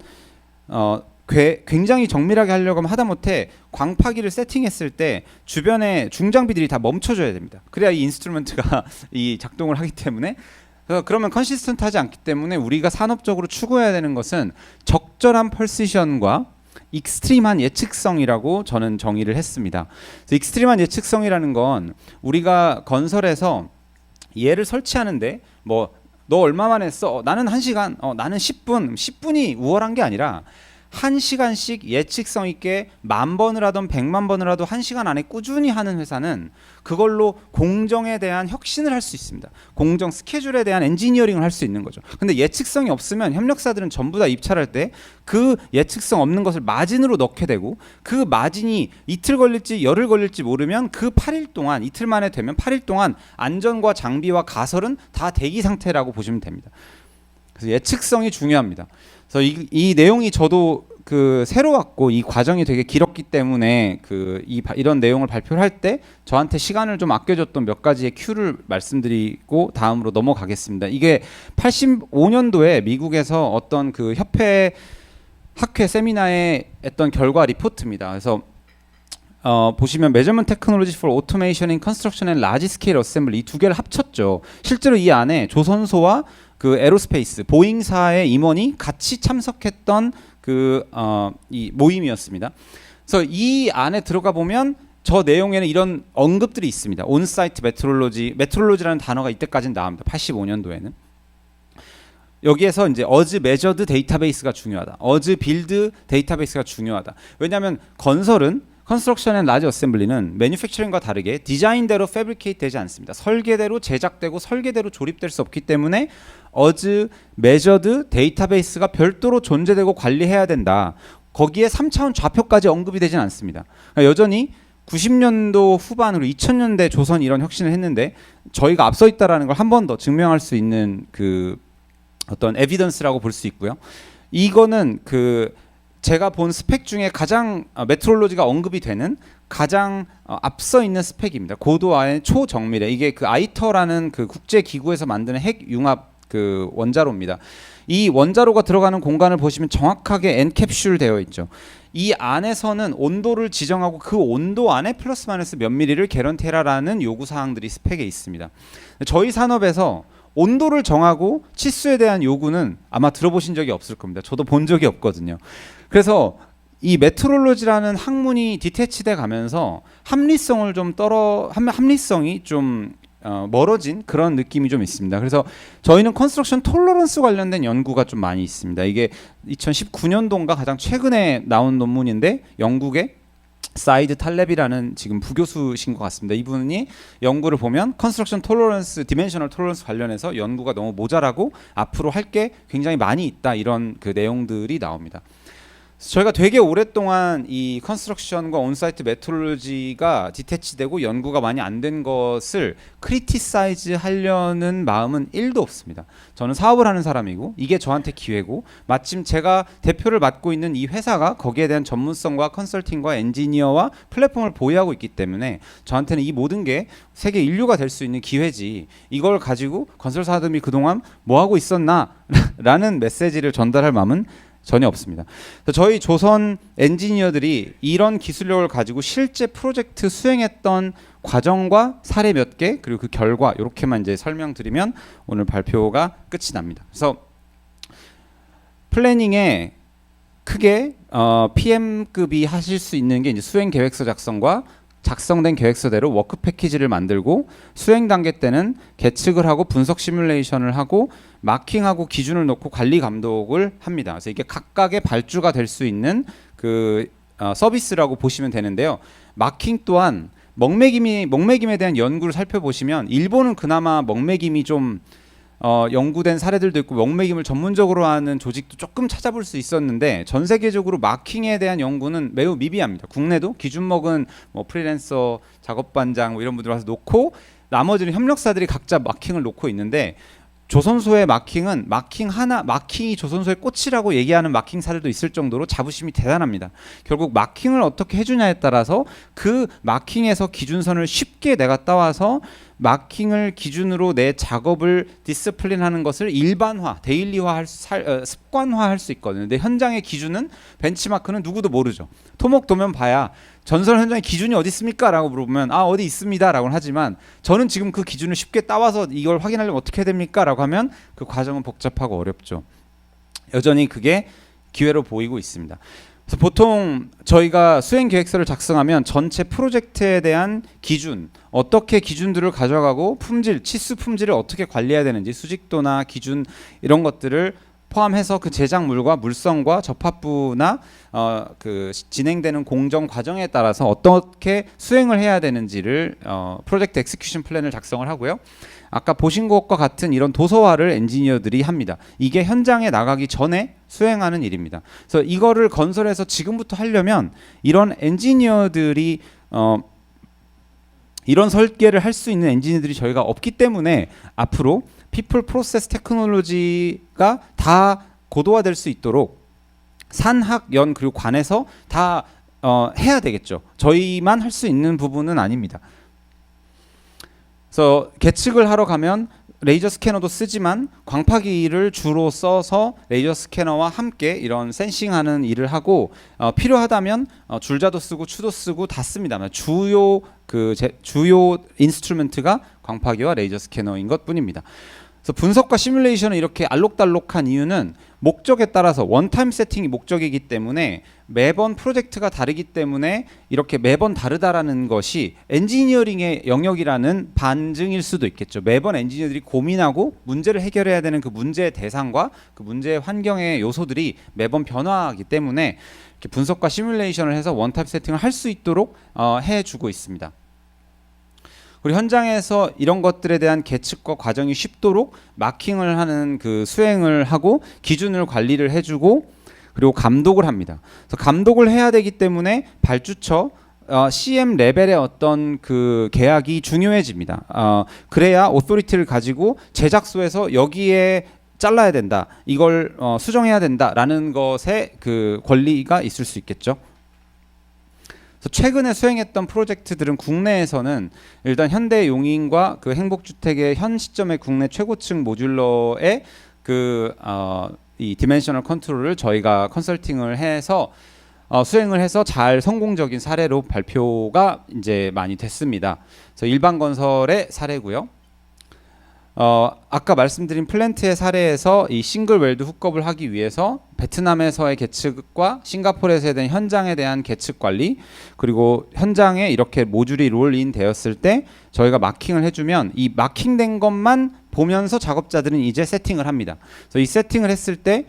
굉장히 정밀하게 하려고 하면 하다못해 광파기를 세팅했을 때 주변에 중장비들이 다 멈춰줘야 됩니다. 그래야 이 인스트루먼트가 이 작동을 하기 때문에 그러면 컨시스턴트하지 않기 때문에 우리가 산업적으로 추구해야 되는 것은 적절한 펄시션과 익스트림한 예측성이라고 저는 정의를 했습니다. 그래서 익스트림한 예측성이라는 건 우리가 건설에서 얘를 설치하는데 뭐 너 얼마만 했어? 나는 1시간, 나는 10분이 우월한 게 아니라 1시간씩 예측성 있게 10,000번을 하던 100,000번을 하도 1시간 안에 꾸준히 하는 회사는 그걸로 공정에 대한 혁신을 할 수 있습니다. 공정 스케줄에 대한 엔지니어링을 할 수 있는 거죠. 근데 예측성이 없으면 협력사들은 전부 다 입찰할 때 그 예측성 없는 것을 마진으로 넣게 되고 그 마진이 이틀 걸릴지 열흘 걸릴지 모르면 그 8일 동안 이틀 만에 되면 8일 동안 안전과 장비와 가설은 다 대기 상태라고 보시면 됩니다. 그래서 예측성이 중요합니다. 그래서 이 내용이 저도 그 새로웠고 이 과정이 되게 길었기 때문에 이런 내용을 발표를 할 때 저한테 시간을 좀 아껴줬던 몇 가지의 큐를 말씀드리고 다음으로 넘어가겠습니다. 이게 85년도에 미국에서 어떤 그 협회 학회 세미나에 했던 결과 리포트입니다. 그래서 보시면 Measurement Technology for Automation in Construction and Large Scale Assembly 이 두 개를 합쳤죠. 실제로 이 안에 조선소와 그 에로스페이스 보잉사의 임원이 같이 참석했던 이 모임이었습니다. 그래서 이 안에 들어가 보면 저 내용에는 이런 언급들이 있습니다. 온사이트 메트롤로지라는 단어가 이때까지는 나옵니다. 85년도에는. 여기에서 이제 어즈 메저드 데이터베이스가 중요하다. 어즈 빌드 데이터베이스가 중요하다. 왜냐하면 건설은 컨스트럭션 앤 라지 어셈블리는 매뉴팩처링과 다르게 디자인대로 패브리케이트 되지 않습니다. 설계대로 제작되고 설계대로 조립될 수 없기 때문에 어즈 메저드 데이터베이스가 별도로 존재되고 관리해야 된다. 거기에 3차원 좌표까지 언급이 되진 않습니다. 그러니까 여전히 90년도 후반으로 2000년대 조선이 이런 혁신을 했는데 저희가 앞서 있다라는 걸 한 번 더 증명할 수 있는 그 어떤 에비던스라고 볼 수 있고요. 이거는 제가 본 스펙 중에 가장 메트롤로지가 언급이 되는 가장 앞서 있는 스펙입니다. 고도화의 초정밀해. 이게 그 아이터라는 그 국제 기구에서 만드는 핵 융합 그 원자로입니다. 이 원자로가 들어가는 공간을 보시면 정확하게 엔캡슐 되어 있죠. 이 안에서는 온도를 지정하고 그 온도 안에 플러스 마이너스 몇 미리를 개런티해라라는 요구 사항들이 스펙에 있습니다. 저희 산업에서 온도를 정하고 치수에 대한 요구는 아마 들어보신 적이 없을 겁니다. 저도 본 적이 없거든요. 그래서 이 메트롤로지라는 학문이 디태치돼 가면서 합리성을 좀 합리성이 좀 멀어진 그런 느낌이 좀 있습니다. 그래서 저희는 컨스트럭션 톨러런스 관련된 연구가 좀 많이 있습니다. 이게 2019년도인가 가장 최근에 나온 논문인데 영국의 사이드 탈렙이라는 지금 부교수신 것 같습니다. 이분이 연구를 보면 컨스트럭션 톨러런스, 디멘셔널 톨러런스 관련해서 연구가 너무 모자라고 앞으로 할 게 굉장히 많이 있다 이런 그 내용들이 나옵니다. 저희가 되게 오랫동안 이 컨스트럭션과 온사이트 메트롤로지가 디태치되고 연구가 많이 안 된 것을 크리티사이즈 하려는 마음은 1도 없습니다. 저는 사업을 하는 사람이고 이게 저한테 기회고 마침 제가 대표를 맡고 있는 이 회사가 거기에 대한 전문성과 컨설팅과 엔지니어와 플랫폼을 보유하고 있기 때문에 저한테는 이 모든 게 세계 인류가 될 수 있는 기회지 이걸 가지고 건설사들이 그동안 뭐 하고 있었나 라는 메시지를 전달할 마음은 전혀 없습니다. 저희 조선 엔지니어들이 이런 기술력을 가지고 실제 프로젝트 수행했던 과정과 사례 몇 개 그리고 그 결과 이렇게만 이제 설명드리면 오늘 발표가 끝이 납니다. 그래서 플래닝에 크게 PM급이 하실 수 있는 게 이제 수행 계획서 작성과 작성된 계획서대로 워크 패키지를 만들고 수행 단계 때는 계측을 하고 분석 시뮬레이션을 하고 마킹하고 기준을 놓고 관리 감독을 합니다. 그래서 이게 각각의 발주가 될 수 있는 그 서비스라고 보시면 되는데요. 마킹 또한 먹매김에 대한 연구를 살펴보시면 일본은 그나마 먹매김이 좀 연구된 사례들도 있고 먹매김을 전문적으로 하는 조직도 조금 찾아볼 수 있었는데 전 세계적으로 마킹에 대한 연구는 매우 미비합니다. 국내도 기준먹은 뭐 프리랜서 작업반장 뭐 이런 분들 와서 놓고 나머지는 협력사들이 각자 마킹을 놓고 있는데 조선소의 마킹은 마킹이 조선소의 꽃이라고 얘기하는 마킹사들도 있을 정도로 자부심이 대단합니다. 결국 마킹을 어떻게 해주냐에 따라서 그 마킹에서 기준선을 쉽게 내가 따와서 마킹을 기준으로 내 작업을 디스플린하는 것을 일반화, 데일리화, 습관화할 수 있거든요. 근데 현장의 기준은 벤치마크는 누구도 모르죠. 토목도면 봐야 전설 현장의 기준이 어디 있습니까? 라고 물어보면 어디 있습니다 라고 하지만 저는 지금 그 기준을 쉽게 따와서 이걸 확인하려면 어떻게 해야 됩니까? 라고 하면 그 과정은 복잡하고 어렵죠. 여전히 그게 기회로 보이고 있습니다. 그래서 보통 저희가 수행 계획서를 작성하면 전체 프로젝트에 대한 기준, 어떻게 기준들을 가져가고 치수 품질을 어떻게 관리해야 되는지 수직도나 기준 이런 것들을 포함해서 그 제작물과 물성과 접합부나 그 진행되는 공정 과정에 따라서 어떻게 수행을 해야 되는지를 프로젝트 엑스큐션 플랜을 작성을 하고요. 아까 보신 것과 같은 이런 도서화를 엔지니어들이 합니다. 이게 현장에 나가기 전에 수행하는 일입니다. 그래서 이거를 건설해서 지금부터 하려면 이런 엔지니어들이 이런 설계를 할 수 있는 엔지니어들이 저희가 없기 때문에 앞으로 피플 프로세스 테크놀로지가 다 고도화될 수 있도록 산학 연 그리고 관에서 다 해야 되겠죠. 저희만 할 수 있는 부분은 아닙니다. 그래서 계측을 하러 가면 레이저 스캐너도 쓰지만 광파기를 주로 써서 레이저 스캐너와 함께 이런 센싱하는 일을 하고 필요하다면 줄자도 쓰고 추도 쓰고 다 씁니다. 주요 주요 인스트루먼트가 광파기와 레이저 스캐너인 것뿐입니다. 그래서 분석과 시뮬레이션을 이렇게 알록달록한 이유는 목적에 따라서 원타임 세팅이 목적이기 때문에 매번 프로젝트가 다르기 때문에 이렇게 매번 다르다라는 것이 엔지니어링의 영역이라는 반증일 수도 있겠죠. 매번 엔지니어들이 고민하고 문제를 해결해야 되는 그 문제의 대상과 그 문제의 환경의 요소들이 매번 변화하기 때문에 이렇게 분석과 시뮬레이션을 해서 원타임 세팅을 할 수 있도록 해주고 있습니다. 그리고 현장에서 이런 것들에 대한 계측과 과정이 쉽도록 마킹을 하는 그 수행을 하고 기준을 관리를 해주고 그리고 감독을 합니다. 그래서 감독을 해야 되기 때문에 발주처 CM 레벨의 어떤 그 계약이 중요해집니다. 그래야 오토리티를 가지고 제작소에서 여기에 잘라야 된다, 이걸 수정해야 된다라는 것에 그 권리가 있을 수 있겠죠. 최근에 수행했던 프로젝트들은 국내에서는 일단 현대용인과 그 행복주택의 현 시점의 국내 최고층 모듈러의 이 디멘셔널 컨트롤을 저희가 컨설팅을 해서 수행을 해서 잘 성공적인 사례로 발표가 이제 많이 됐습니다. 그래서 일반건설의 사례고요. 아까 말씀드린 플랜트의 사례에서 이 싱글 웰드 훅업을 하기 위해서 베트남에서의 계측과 싱가포르에서에 대한 현장에 대한 계측 관리, 그리고 현장에 이렇게 모듈이 롤인 되었을 때 저희가 마킹을 해주면 이 마킹된 것만 보면서 작업자들은 이제 세팅을 합니다. 그래서 이 세팅을 했을 때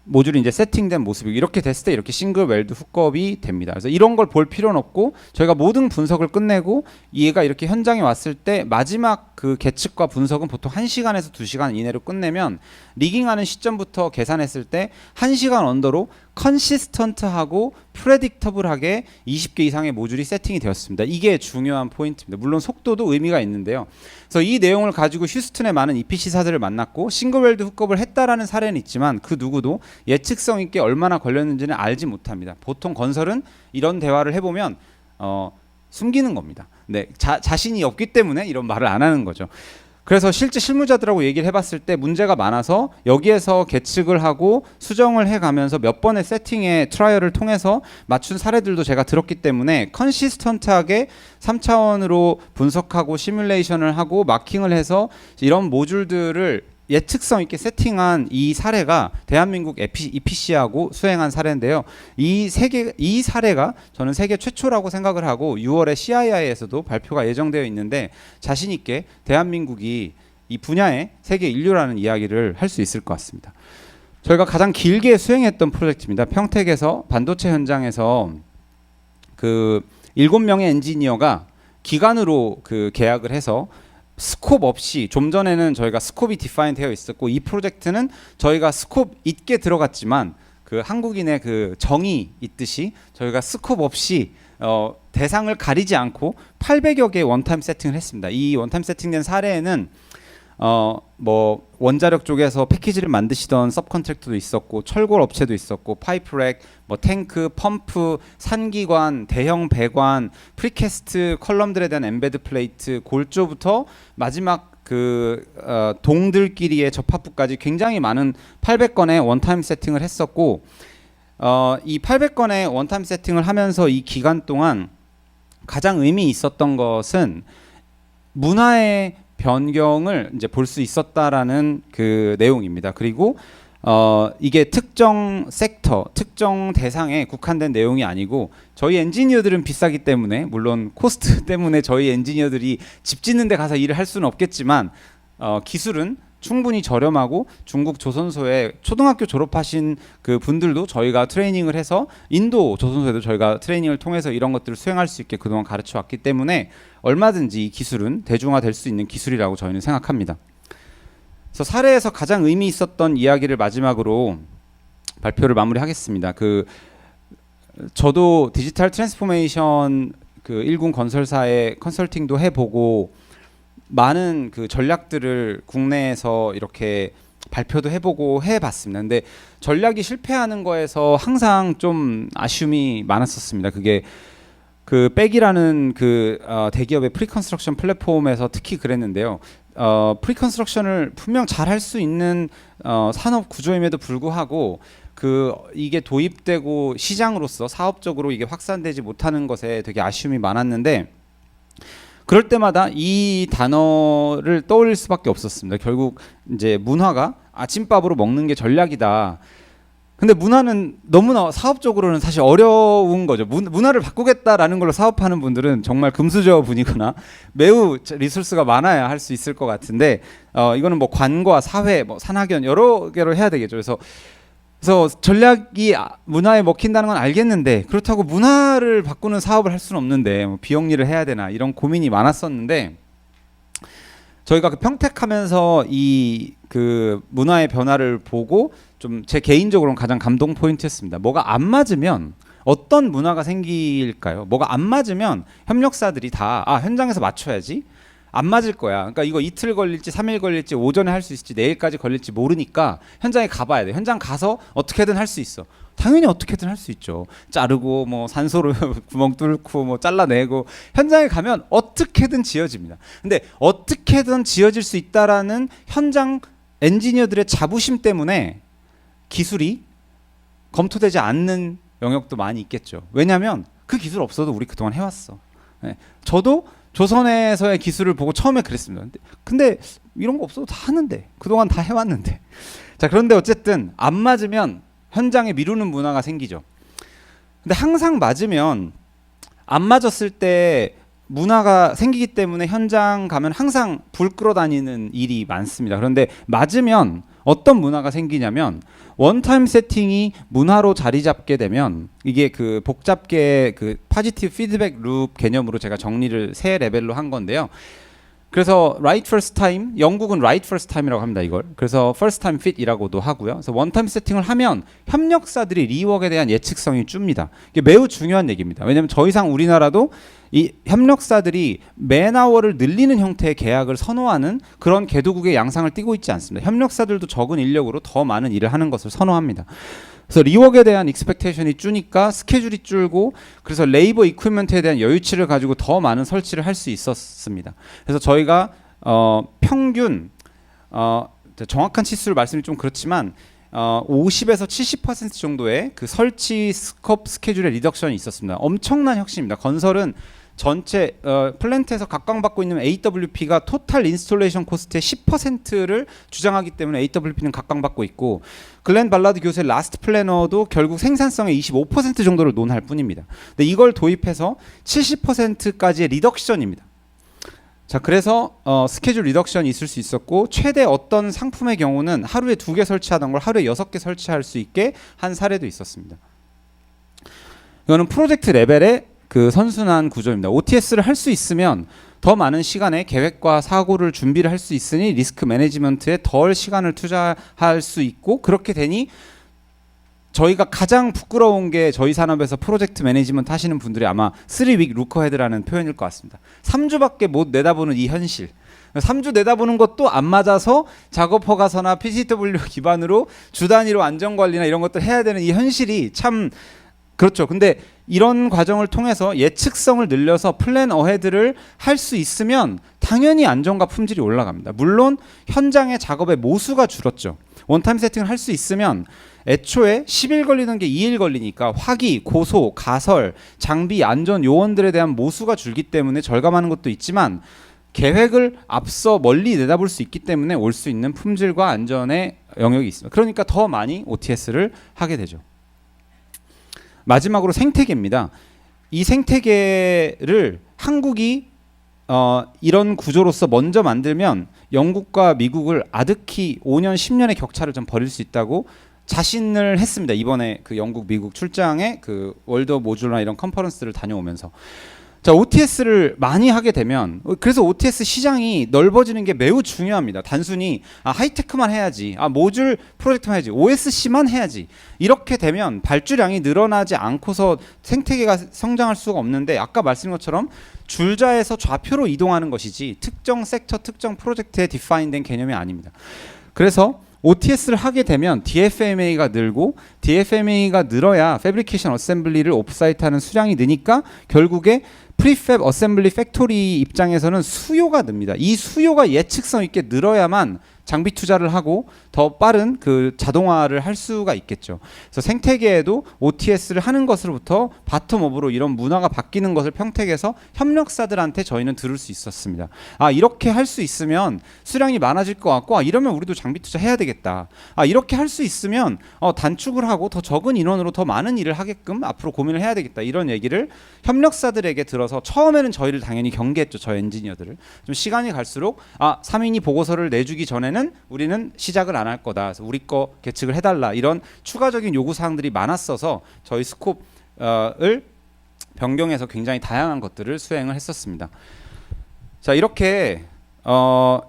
모듈이 이제 세팅된 모습이 이렇게 됐을 때 이렇게 싱글 웰드 훅업이 됩니다. 그래서 이런 걸 볼 필요는 없고 저희가 모든 분석을 끝내고 얘가 이렇게 현장에 왔을 때 마지막 그 계측과 분석은 보통 1시간에서 2시간 이내로 끝내면 리깅하는 시점부터 계산했을 때 1시간 언더로 컨시스턴트하고 프레딕터블하게 20개 이상의 모듈이 세팅이 되었습니다. 이게 중요한 포인트입니다. 물론 속도도 의미가 있는데요. 그래서 이 내용을 가지고 휴스턴의 많은 EPC사들을 만났고 싱글웰드 훅업을 했다라는 사례는 있지만 그 누구도 예측성 있게 얼마나 걸렸는지는 알지 못합니다. 보통 건설은 이런 대화를 해보면 숨기는 겁니다. 네, 자신이 없기 때문에 이런 말을 안 하는 거죠. 그래서 실제 실무자들하고 얘기를 해봤을 때 문제가 많아서 여기에서 계측을 하고 수정을 해가면서 몇 번의 세팅의 트라이얼을 통해서 맞춘 사례들도 제가 들었기 때문에 컨시스턴트하게 3차원으로 분석하고 시뮬레이션을 하고 마킹을 해서 이런 모듈들을 예측성 있게 세팅한 이 사례가 대한민국 EPC하고 수행한 사례인데요. 이 사례가 저는 세계 최초라고 생각을 하고 6월에 CII에서도 발표가 예정되어 있는데 자신 있게 대한민국이 이 분야의 세계 인류라는 이야기를 할 수 있을 것 같습니다. 저희가 가장 길게 수행했던 프로젝트입니다. 평택에서 반도체 현장에서 그 7명의 엔지니어가 기간으로 그 계약을 해서 스콥 없이, 좀 전에는 저희가 스콥이 디파인 되어 있었고 이 프로젝트는 저희가 스콥 있게 들어갔지만 그 한국인의 그 정이 있듯이 저희가 스콥 없이 대상을 가리지 않고 800여 개의 원타임 세팅을 했습니다. 이 원타임 세팅된 사례에는 뭐 원자력 쪽에서 패키지를 만드시던 서브컨트랙터도 있었고 철골 업체도 있었고 파이프렉, 뭐 탱크, 펌프, 산기관, 대형 배관, 프리캐스트 컬럼들에 대한 엠베드 플레이트, 골조부터 마지막 그 동들끼리의 접합부까지 굉장히 많은 800건의 원타임 세팅을 했었고 이 800건의 원타임 세팅을 하면서 이 기간 동안 가장 의미 있었던 것은 문화의 변경을 이제 볼 수 있었다라는 그 내용입니다. 그리고 이게 특정 섹터, 특정 대상에 국한된 내용이 아니고 저희 엔지니어들은 비싸기 때문에, 물론 코스트 때문에 저희 엔지니어들이 집 짓는 데 가서 일을 할 수는 없겠지만 기술은 충분히 저렴하고 중국 조선소에 초등학교 졸업하신 그 분들도 저희가 트레이닝을 해서 인도 조선소에도 저희가 트레이닝을 통해서 이런 것들을 수행할 수 있게 그동안 가르쳐 왔기 때문에 얼마든지 이 기술은 대중화될 수 있는 기술이라고 저희는 생각합니다. 그래서 사례에서 가장 의미 있었던 이야기를 마지막으로 발표를 마무리하겠습니다. 저도 디지털 트랜스포메이션 그 일군 건설사의 컨설팅도 해보고 많은 그 전략들을 국내에서 이렇게 발표도 해보고 해봤습니다. 근데 전략이 실패하는 거에서 항상 좀 아쉬움이 많았었습니다. 그게 그 백이라는 그 대기업의 프리컨스트럭션 플랫폼에서 특히 그랬는데요. 프리컨스트럭션을 분명 잘 할 수 있는 산업 구조임에도 불구하고 그 이게 도입되고 시장으로서 사업적으로 이게 확산되지 못하는 것에 되게 아쉬움이 많았는데 그럴 때마다 이 단어를 떠올릴 수밖에 없었습니다. 결국 이제 문화가 아침밥으로 먹는 게 전략이다. 근데 문화는 너무나 사업적으로는 사실 어려운 거죠. 문화를 바꾸겠다라는 걸로 사업하는 분들은 정말 금수저 분이거나 매우 리소스가 많아야 할 수 있을 것 같은데 이거는 뭐 관과 사회, 뭐 산학연 여러 개로 해야 되겠죠. 그래서 전략이 문화에 먹힌다는 건 알겠는데 그렇다고 문화를 바꾸는 사업을 할 수는 없는데 뭐 비영리를 해야 되나 이런 고민이 많았었는데 저희가 그 평택하면서 이 그 문화의 변화를 보고 좀 제 개인적으로는 가장 감동 포인트였습니다. 뭐가 안 맞으면 어떤 문화가 생길까요? 뭐가 안 맞으면 협력사들이 다 현장에서 맞춰야지. 안 맞을 거야. 그러니까 이거 이틀 걸릴지 3일 걸릴지 오전에 할 수 있을지 내일까지 걸릴지 모르니까 현장에 가봐야 돼. 현장 가서 어떻게든 할 수 있어. 당연히 어떻게든 할 수 있죠. 자르고 뭐 산소로 구멍 뚫고 뭐 잘라내고 현장에 가면 어떻게든 지어집니다. 근데 어떻게든 지어질 수 있다라는 현장 엔지니어들의 자부심 때문에 기술이 검토되지 않는 영역도 많이 있겠죠. 왜냐하면 그 기술 없어도 우리 그동안 해왔어. 네. 저도 조선에서의 기술을 보고 처음에 그랬습니다. 근데 이런 거 없어도 다 하는데 그동안 다 해왔는데 자 그런데 어쨌든 안 맞으면 현장에 미루는 문화가 생기죠. 근데 항상 맞으면 안 맞았을 때 문화가 생기기 때문에 현장 가면 항상 불 끌어다니는 일이 많습니다. 그런데 맞으면 어떤 문화가 생기냐면 원타임 세팅이 문화로 자리 잡게 되면 이게 그 복잡게 그 포지티브 피드백 룹 개념으로 제가 정리를 세 레벨로 한 건데요. 그래서 right first time, 영국은 right first time이라고 합니다. 이걸. 그래서 first time fit이라고도 하고요. 그래서 원타임 세팅을 하면 협력사들이 리웍에 대한 예측성이 줍니다. 이게 매우 중요한 얘기입니다. 왜냐하면 더 이상 우리나라도 이 협력사들이 맨아워를 늘리는 형태의 계약을 선호하는 그런 개도국의 양상을 띠고 있지 않습니다. 협력사들도 적은 인력으로 더 많은 일을 하는 것을 선호합니다. 그래서 리웍에 대한 익스펙테이션이 줄니까 스케줄이 줄고 그래서 레이버 이퀴먼트에 대한 여유치를 가지고 더 많은 설치를 할 수 있었습니다. 그래서 저희가 평균 정확한 치수를 말씀이 좀 그렇지만 50에서 70% 정도의 그 설치 스컵 스케줄의 리덕션이 있었습니다. 엄청난 혁신입니다. 건설은 전체 플랜트에서 각광받고 있는 AWP가 토탈 인스톨레이션 코스트의 10%를 주장하기 때문에 AWP는 각광받고 있고 글렌 발라드 교수의 라스트 플래너도 결국 생산성의 25% 정도를 논할 뿐입니다. 근데 이걸 도입해서 70%까지의 리덕션입니다. 자 그래서 스케줄 리덕션이 있을 수 있었고 최대 어떤 상품의 경우는 하루에 2개 설치하던 걸 하루에 6개 설치할 수 있게 한 사례도 있었습니다. 이거는 프로젝트 레벨의 그 선순환 구조입니다. OTS를 할 수 있으면 더 많은 시간에 계획과 사고를 준비를 할 수 있으니 리스크 매니지먼트에 덜 시간을 투자할 수 있고 그렇게 되니 저희가 가장 부끄러운 게 저희 산업에서 프로젝트 매니지먼트 하시는 분들이 아마 3week 루커헤드라는 표현일 것 같습니다. 3주밖에 못 내다보는 이 현실. 3주 내다보는 것도 안 맞아서 작업 허가서나 PCW 기반으로 주 단위로 안전관리나 이런 것들 해야 되는 이 현실이 참 그렇죠. 근데 이런 과정을 통해서 예측성을 늘려서 플랜 어헤드를 할 수 있으면 당연히 안정과 품질이 올라갑니다. 물론 현장의 작업의 모수가 줄었죠. 원타임 세팅을 할 수 있으면 애초에 10일 걸리는 게 2일 걸리니까 화기, 고소, 가설, 장비, 안전 요원들에 대한 모수가 줄기 때문에 절감하는 것도 있지만 계획을 앞서 멀리 내다볼 수 있기 때문에 올 수 있는 품질과 안전의 영역이 있습니다. 그러니까 더 많이 OTS를 하게 되죠. 마지막으로 생태계입니다. 이 생태계를 한국이 이런 구조로서 먼저 만들면 영국과 미국을 아득히 5년, 10년의 격차를 좀 벌일 수 있다고 자신을 했습니다. 이번에 그 영국, 미국 출장에 그 월드 모듈러나 이런 컨퍼런스를 다녀오면서. 자, OTS를 많이 하게 되면 그래서 OTS 시장이 넓어지는 게 매우 중요합니다. 단순히 하이테크만 해야지, 모듈 프로젝트만 해야지, OSC만 해야지 이렇게 되면 발주량이 늘어나지 않고서 생태계가 성장할 수가 없는데 아까 말씀드린 것처럼 줄자에서 좌표로 이동하는 것이지 특정 섹터, 특정 프로젝트에 디파인된 개념이 아닙니다. 그래서 OTS를 하게 되면 DFMA가 늘고 DFMA가 늘어야 패브리케이션 어셈블리를 오프사이트 하는 수량이 느니까 결국에 프리팹 어셈블리 팩토리 입장에서는 수요가 늡니다. 이 수요가 예측성 있게 늘어야만 장비 투자를 하고 더 빠른 그 자동화를 할 수가 있겠죠. 그래서 생태계에도 OTS를 하는 것으로부터 바텀업으로 이런 문화가 바뀌는 것을 평택에서 협력사들한테 저희는 들을 수 있었습니다. 이렇게 할 수 있으면 수량이 많아질 것 같고 이러면 우리도 장비 투자해야 되겠다. 이렇게 할 수 있으면 단축을 하고 더 적은 인원으로 더 많은 일을 하게끔 앞으로 고민을 해야 되겠다. 이런 얘기를 협력사들에게 들어서 처음에는 저희를 당연히 경계했죠. 저 엔지니어들을. 좀 시간이 갈수록 3인이 보고서를 내주기 전에는 우리는 시작을 안 할 거다. 그래서 우리 거 계측을 해달라. 이런 추가적인 요구 사항들이 많았어서 저희 스콥을 변경해서 굉장히 다양한 것들을 수행을 했었습니다. 자, 이렇게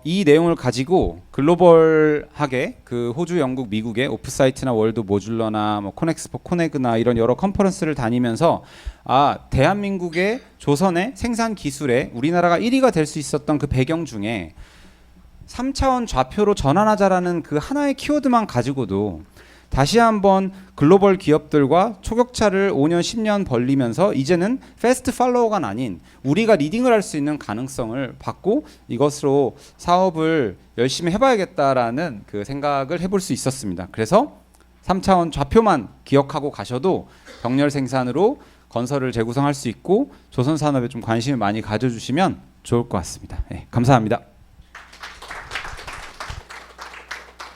이 내용을 가지고 글로벌하게 그 호주, 영국, 미국의 오프사이트나 월드 모듈러나 뭐 코넥스포, 코네그나 이런 여러 컨퍼런스를 다니면서 대한민국의 조선의 생산 기술에 우리나라가 1위가 될 수 있었던 그 배경 중에 3차원 좌표로 전환하자라는 그 하나의 키워드만 가지고도 다시 한번 글로벌 기업들과 초격차를 5년, 10년 벌리면서 이제는 패스트 팔로워가 아닌 우리가 리딩을 할 수 있는 가능성을 받고 이것으로 사업을 열심히 해봐야겠다라는 그 생각을 해볼 수 있었습니다. 그래서 3차원 좌표만 기억하고 가셔도 병렬 생산으로 건설을 재구성할 수 있고 조선 산업에 좀 관심을 많이 가져주시면 좋을 것 같습니다. 네, 감사합니다.